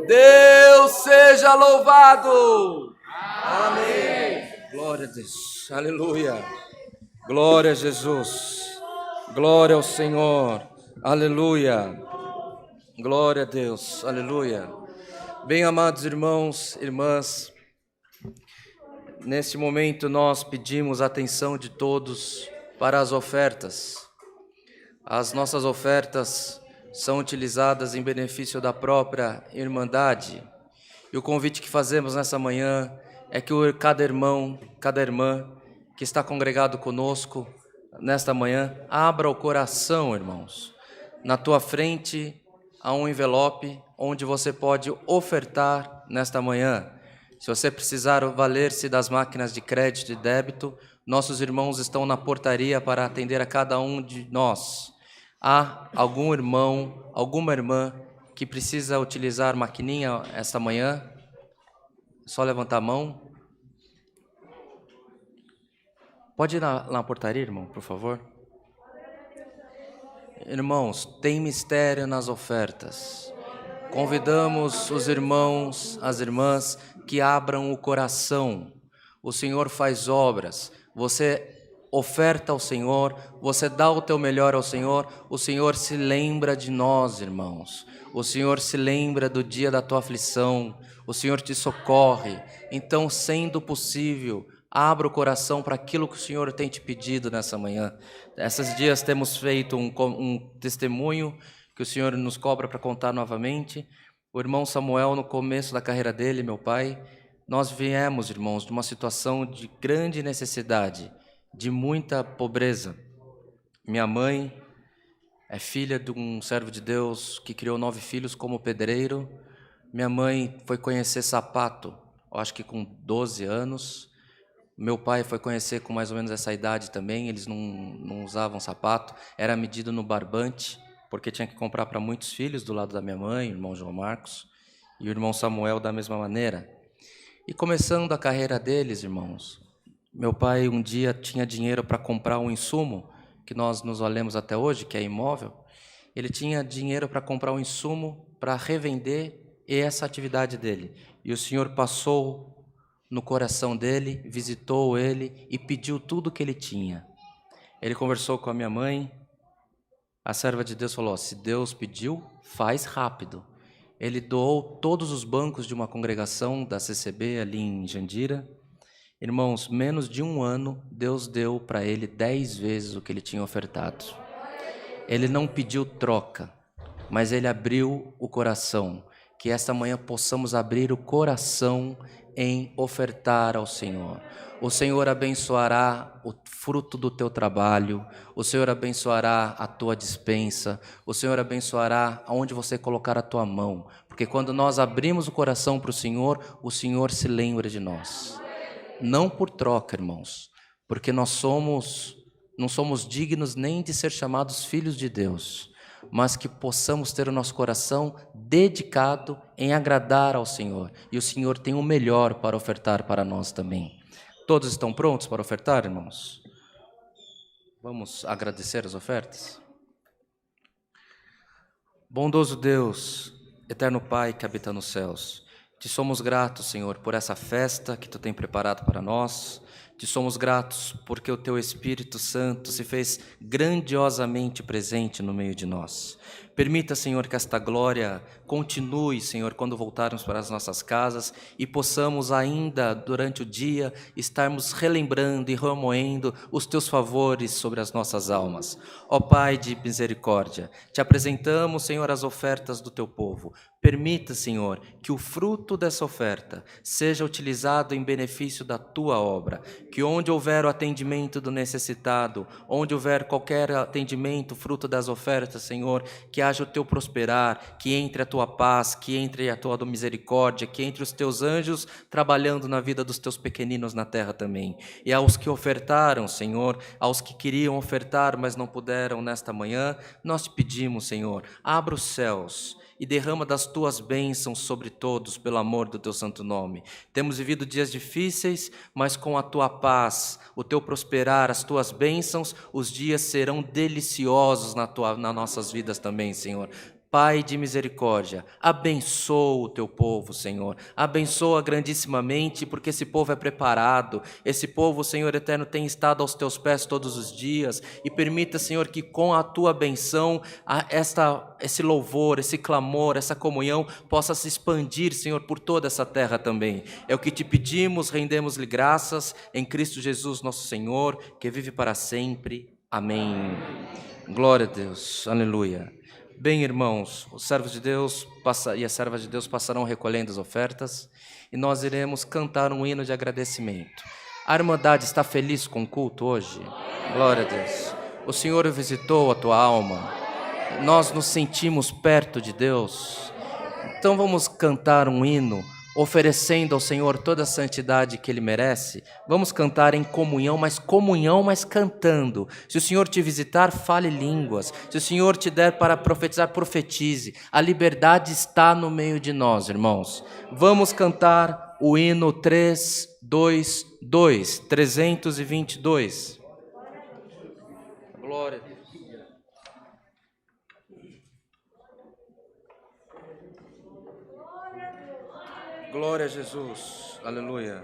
Deus seja louvado. Amém. Glória a Deus, aleluia. Glória a Jesus. Glória ao Senhor, aleluia. Glória a Deus, aleluia. Bem, amados irmãos, irmãs, neste momento nós pedimos a atenção de todos para as ofertas. As nossas ofertas são utilizadas em benefício da própria Irmandade. E o convite que fazemos nessa manhã é que cada irmão, cada irmã que está congregado conosco nesta manhã, abra o coração, irmãos. Na tua frente há um envelope onde você pode ofertar nesta manhã. Se você precisar valer-se das máquinas de crédito e débito, nossos irmãos estão na portaria para atender a cada um de nós. Há algum irmão, alguma irmã que precisa utilizar maquininha esta manhã? Só levantar a mão. Pode ir lá na portaria, irmão, por favor? Irmãos, tem mistério nas ofertas. Convidamos os irmãos, as irmãs, que abram o coração. O Senhor faz obras. Você oferta ao Senhor, você dá o teu melhor ao Senhor, o Senhor se lembra de nós, irmãos. O Senhor se lembra do dia da tua aflição, o Senhor te socorre. Então, sendo possível, abra o coração para aquilo que o Senhor tem te pedido nessa manhã. Esses dias temos feito um testemunho que o Senhor nos cobra para contar novamente. O irmão Samuel, no começo da carreira dele, meu pai, nós viemos, irmãos, de uma situação de grande necessidade, de muita pobreza. Minha mãe é filha de um servo de Deus que criou 9 filhos como pedreiro. Minha mãe foi conhecer sapato, acho que com 12 anos. Meu pai foi conhecer com mais ou menos essa idade também. Eles não usavam sapato, era medido no barbante, porque tinha que comprar para muitos filhos do lado da minha mãe, o irmão João Marcos, e o irmão Samuel da mesma maneira. E começando a carreira deles, irmãos, meu pai um dia tinha dinheiro para comprar um insumo, que nós nos olhamos até hoje, que é imóvel. Ele tinha dinheiro para comprar um insumo para revender essa atividade dele. E o Senhor passou no coração dele, visitou ele e pediu tudo que ele tinha. Ele conversou com a minha mãe. A serva de Deus falou: se Deus pediu, faz rápido. Ele doou todos os bancos de uma congregação da CCB ali em Jandira. Irmãos, menos de um ano, Deus deu para ele 10 vezes o que ele tinha ofertado. Ele não pediu troca, mas ele abriu o coração. Que esta manhã possamos abrir o coração em ofertar ao Senhor. O Senhor abençoará o fruto do teu trabalho, o Senhor abençoará a tua despensa, o Senhor abençoará aonde você colocar a tua mão, porque quando nós abrimos o coração para o Senhor se lembra de nós. Não por troca, irmãos, porque não somos dignos nem de ser chamados filhos de Deus, mas que possamos ter o nosso coração dedicado em agradar ao Senhor, e o Senhor tem o melhor para ofertar para nós também. Todos estão prontos para ofertar, irmãos? Vamos agradecer as ofertas? Bondoso Deus, eterno Pai que habita nos céus, te somos gratos, Senhor, por essa festa que Tu tem preparado para nós. Te somos gratos porque o Teu Espírito Santo se fez grandiosamente presente no meio de nós. Permita, Senhor, que esta glória continue, Senhor, quando voltarmos para as nossas casas e possamos ainda, durante o dia, estarmos relembrando e remoendo os Teus favores sobre as nossas almas. Ó Pai de misericórdia, te apresentamos, Senhor, as ofertas do Teu povo. Permita, Senhor, que o fruto dessa oferta seja utilizado em benefício da Tua obra, que onde houver o atendimento do necessitado, onde houver qualquer atendimento, fruto das ofertas, Senhor, que haja o Teu prosperar, que entre a Tua paz, que entre a Tua misericórdia, que entre os Teus anjos trabalhando na vida dos Teus pequeninos na terra também. E aos que ofertaram, Senhor, aos que queriam ofertar, mas não puderam nesta manhã, nós te pedimos, Senhor, abra os céus e derrama das tuas bênçãos sobre todos, pelo amor do teu santo nome. Temos vivido dias difíceis, mas com a tua paz, o teu prosperar, as tuas bênçãos, os dias serão deliciosos nas nossas vidas também, Senhor. Pai de misericórdia, abençoa o teu povo, Senhor. Abençoa grandissamente, porque esse povo é preparado. Esse povo, Senhor eterno, tem estado aos teus pés todos os dias. E permita, Senhor, que com a tua benção, esse louvor, esse clamor, essa comunhão possa se expandir, Senhor, por toda essa terra também. É o que te pedimos, rendemos-lhe graças em Cristo Jesus, nosso Senhor, que vive para sempre. Amém. Glória a Deus. Aleluia. Bem, irmãos, os servos de Deus e as servas de Deus passarão recolhendo as ofertas e nós iremos cantar um hino de agradecimento. A Irmandade está feliz com o culto hoje? Glória a Deus. O Senhor visitou a tua alma. Nós nos sentimos perto de Deus. Então vamos cantar um hino oferecendo ao Senhor toda a santidade que Ele merece. Vamos cantar em comunhão, mas cantando. Se o Senhor te visitar, fale línguas. Se o Senhor te der para profetizar, profetize. A liberdade está no meio de nós, irmãos. Vamos cantar o hino 322, 322. Glória a Deus. Glória a Jesus, aleluia.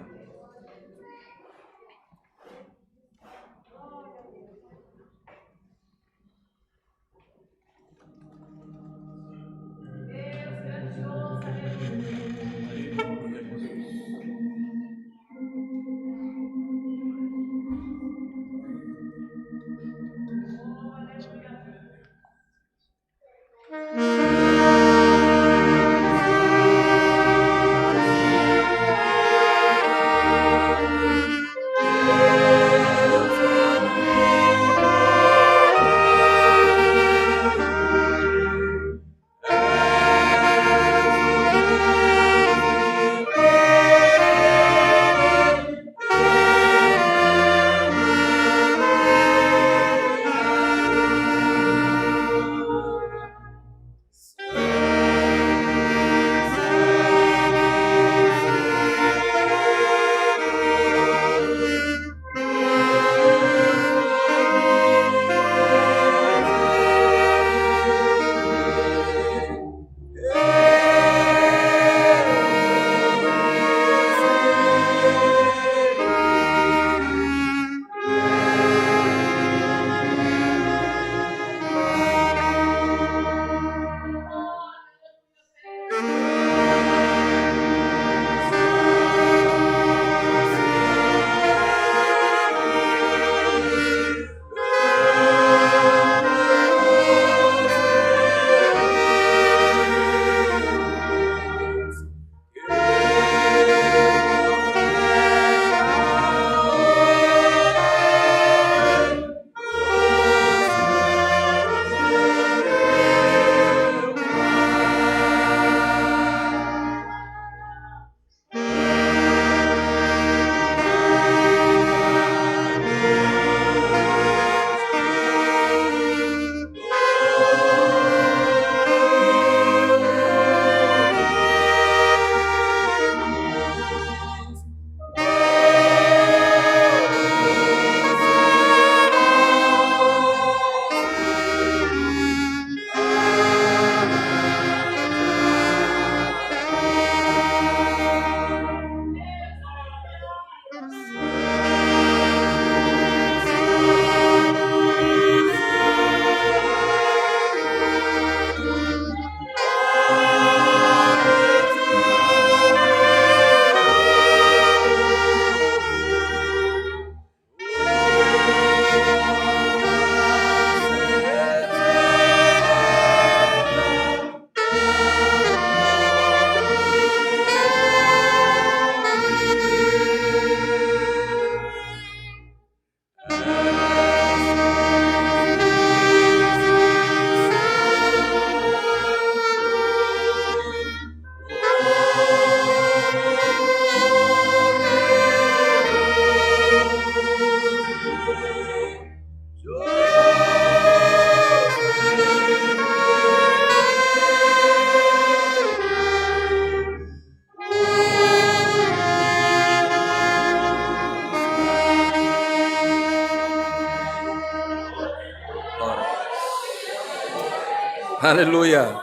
Aleluia.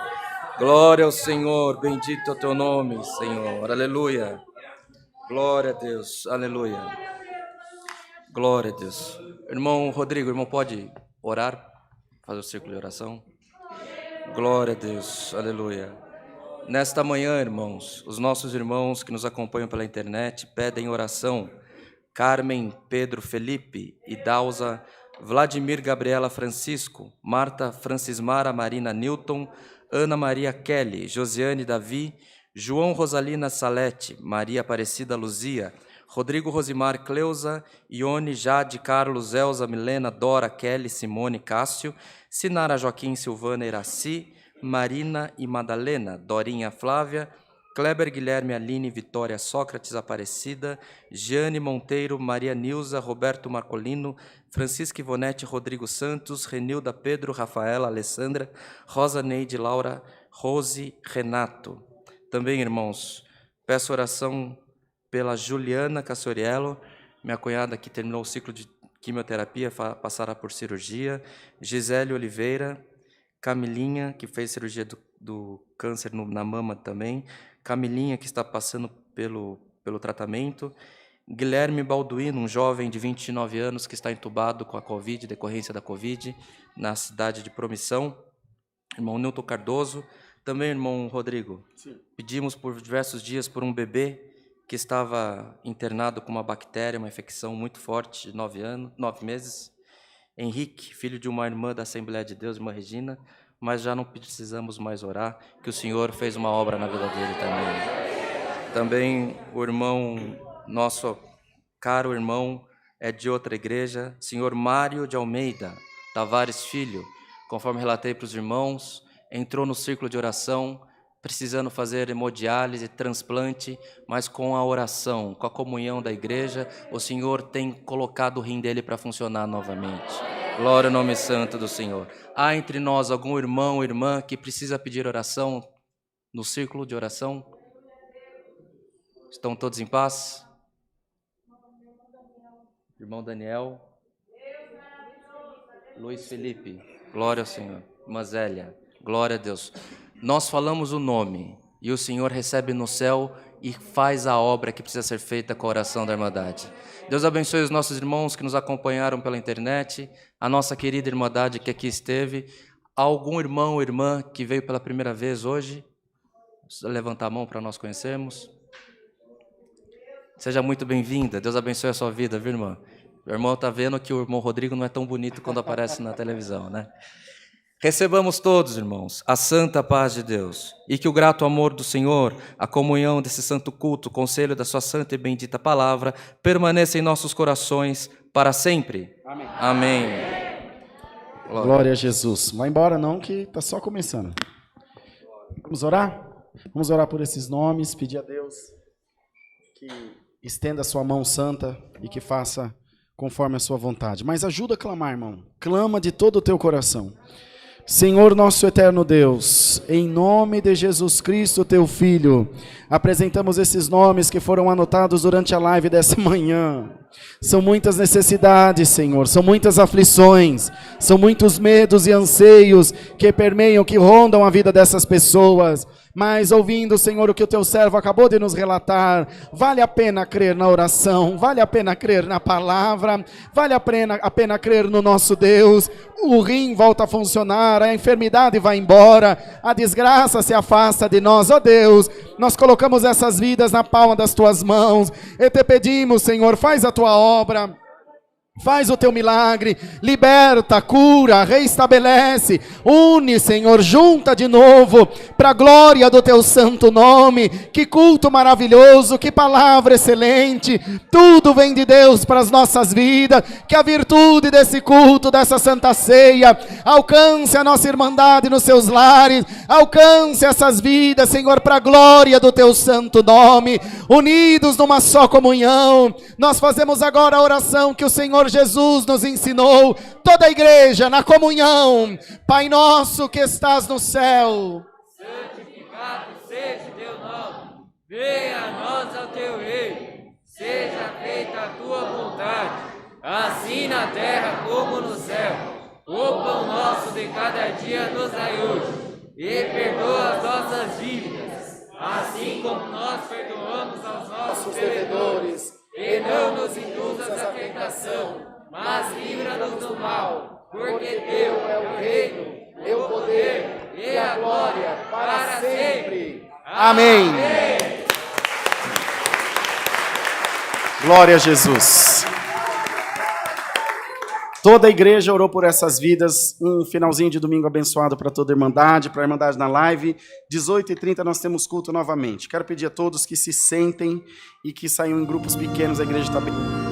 Glória ao Senhor. Bendito é o teu nome, Senhor. Aleluia. Glória a Deus. Aleluia. Glória a Deus. Irmão Rodrigo, irmão, pode orar? Fazer o círculo de oração? Glória a Deus. Aleluia. Nesta manhã, irmãos, os nossos irmãos que nos acompanham pela internet pedem oração. Carmen, Pedro, Felipe, Idalza, Vladimir, Gabriela, Francisco, Marta, Francismara, Marina, Newton, Ana Maria, Kelly, Josiane, Davi, João, Rosalina, Salete, Maria Aparecida, Luzia, Rodrigo, Rosimar, Cleusa, Ione, Jade, Carlos, Elza, Milena, Dora, Kelly, Simone, Cássio, Sinara, Joaquim, Silvana, Iraci, Marina e Madalena, Dorinha, Flávia, Kleber, Guilherme, Aline, Vitória, Sócrates, Aparecida, Jeane Monteiro, Maria Nilza, Roberto Marcolino, Francisca Ivonete, Rodrigo Santos, Renilda, Pedro, Rafaela, Alessandra, Rosa Neide, Laura, Rose, Renato. Também, irmãos, peço oração pela Juliana Cassoriello, minha cunhada que terminou o ciclo de quimioterapia, passará por cirurgia, Gisele Oliveira, Camilinha, que fez cirurgia do câncer na mama também, Camilinha, que está passando pelo tratamento, Guilherme Balduino, um jovem de 29 anos que está entubado com a Covid, decorrência da Covid, na cidade de Promissão, irmão Nilton Cardoso, também irmão Rodrigo. Sim. Pedimos por diversos dias por um bebê que estava internado com uma bactéria, uma infecção muito forte, de 9 meses, Henrique, filho de uma irmã da Assembleia de Deus, irmã Regina, mas já não precisamos mais orar, que o Senhor fez uma obra na vida dele também. Também o irmão, nosso caro irmão, é de outra igreja, senhor Mário de Almeida Tavares Filho, conforme relatei para os irmãos, entrou no círculo de oração, precisando fazer hemodiálise, transplante, mas com a oração, com a comunhão da igreja, o Senhor tem colocado o rim dele para funcionar novamente. Glória ao nome santo do Senhor. Há entre nós algum irmão ou irmã que precisa pedir oração no círculo de oração? Estão todos em paz? Irmão Daniel. Luiz Felipe. Glória ao Senhor. Irmã Zélia. Glória a Deus. Nós falamos o nome e o Senhor recebe no céu e faz a obra que precisa ser feita com a oração da Irmandade. Deus abençoe os nossos irmãos que nos acompanharam pela internet, a nossa querida Irmandade que aqui esteve. Algum irmão ou irmã que veio pela primeira vez hoje? Levantar a mão para nós conhecermos. Seja muito bem-vinda. Deus abençoe a sua vida, viu, irmã? O irmão está vendo que o irmão Rodrigo não é tão bonito quando aparece na televisão, né? Recebamos todos, irmãos, a santa paz de Deus e que o grato amor do Senhor, a comunhão desse santo culto, o conselho da sua santa e bendita palavra, permaneça em nossos corações para sempre. Amém. Amém. Glória a Jesus. Vai embora não, que está só começando. Vamos orar? Vamos orar por esses nomes, pedir a Deus que estenda a sua mão santa e que faça conforme a sua vontade. Mas ajuda a clamar, irmão. Clama de todo o teu coração. Senhor nosso eterno Deus, em nome de Jesus Cristo, teu Filho, apresentamos esses nomes que foram anotados durante a live dessa manhã. São muitas necessidades, Senhor, são muitas aflições, são muitos medos e anseios que permeiam, que rondam a vida dessas pessoas. Mas ouvindo, Senhor, o que o teu servo acabou de nos relatar, vale a pena crer na oração, vale a pena crer na palavra, vale a pena crer no nosso Deus. O rim volta a funcionar, a enfermidade vai embora, a desgraça se afasta de nós. Ó Deus, nós colocamos essas vidas na palma das tuas mãos e te pedimos, Senhor, faz a tua obra. Faz o teu milagre, liberta, cura, reestabelece, une, Senhor, junta de novo, para a glória do teu santo nome. Que culto maravilhoso, que palavra excelente, tudo vem de Deus para as nossas vidas. Que a virtude desse culto, dessa santa ceia, alcance a nossa irmandade nos seus lares, alcance essas vidas, Senhor, para a glória do teu santo nome. Unidos numa só comunhão, nós fazemos agora a oração que o Senhor Jesus nos ensinou, toda a igreja na comunhão. Pai nosso que estás no céu, santificado seja teu nome, venha a nós o teu reino, seja feita a tua vontade, assim na terra como no céu. O pão nosso de cada dia nos dai hoje, e perdoa as nossas dívidas, assim como nós perdoamos aos nossos devedores. E não nos induzas à tentação, mas livra-nos do mal, porque teu é o reino, o poder e a glória para sempre. Amém. Glória a Jesus. Toda a igreja orou por essas vidas. Um finalzinho de domingo abençoado para toda a Irmandade, para a Irmandade na live. 18h30 nós temos culto novamente. Quero pedir a todos que se sentem e que saiam em grupos pequenos. A igreja está bem.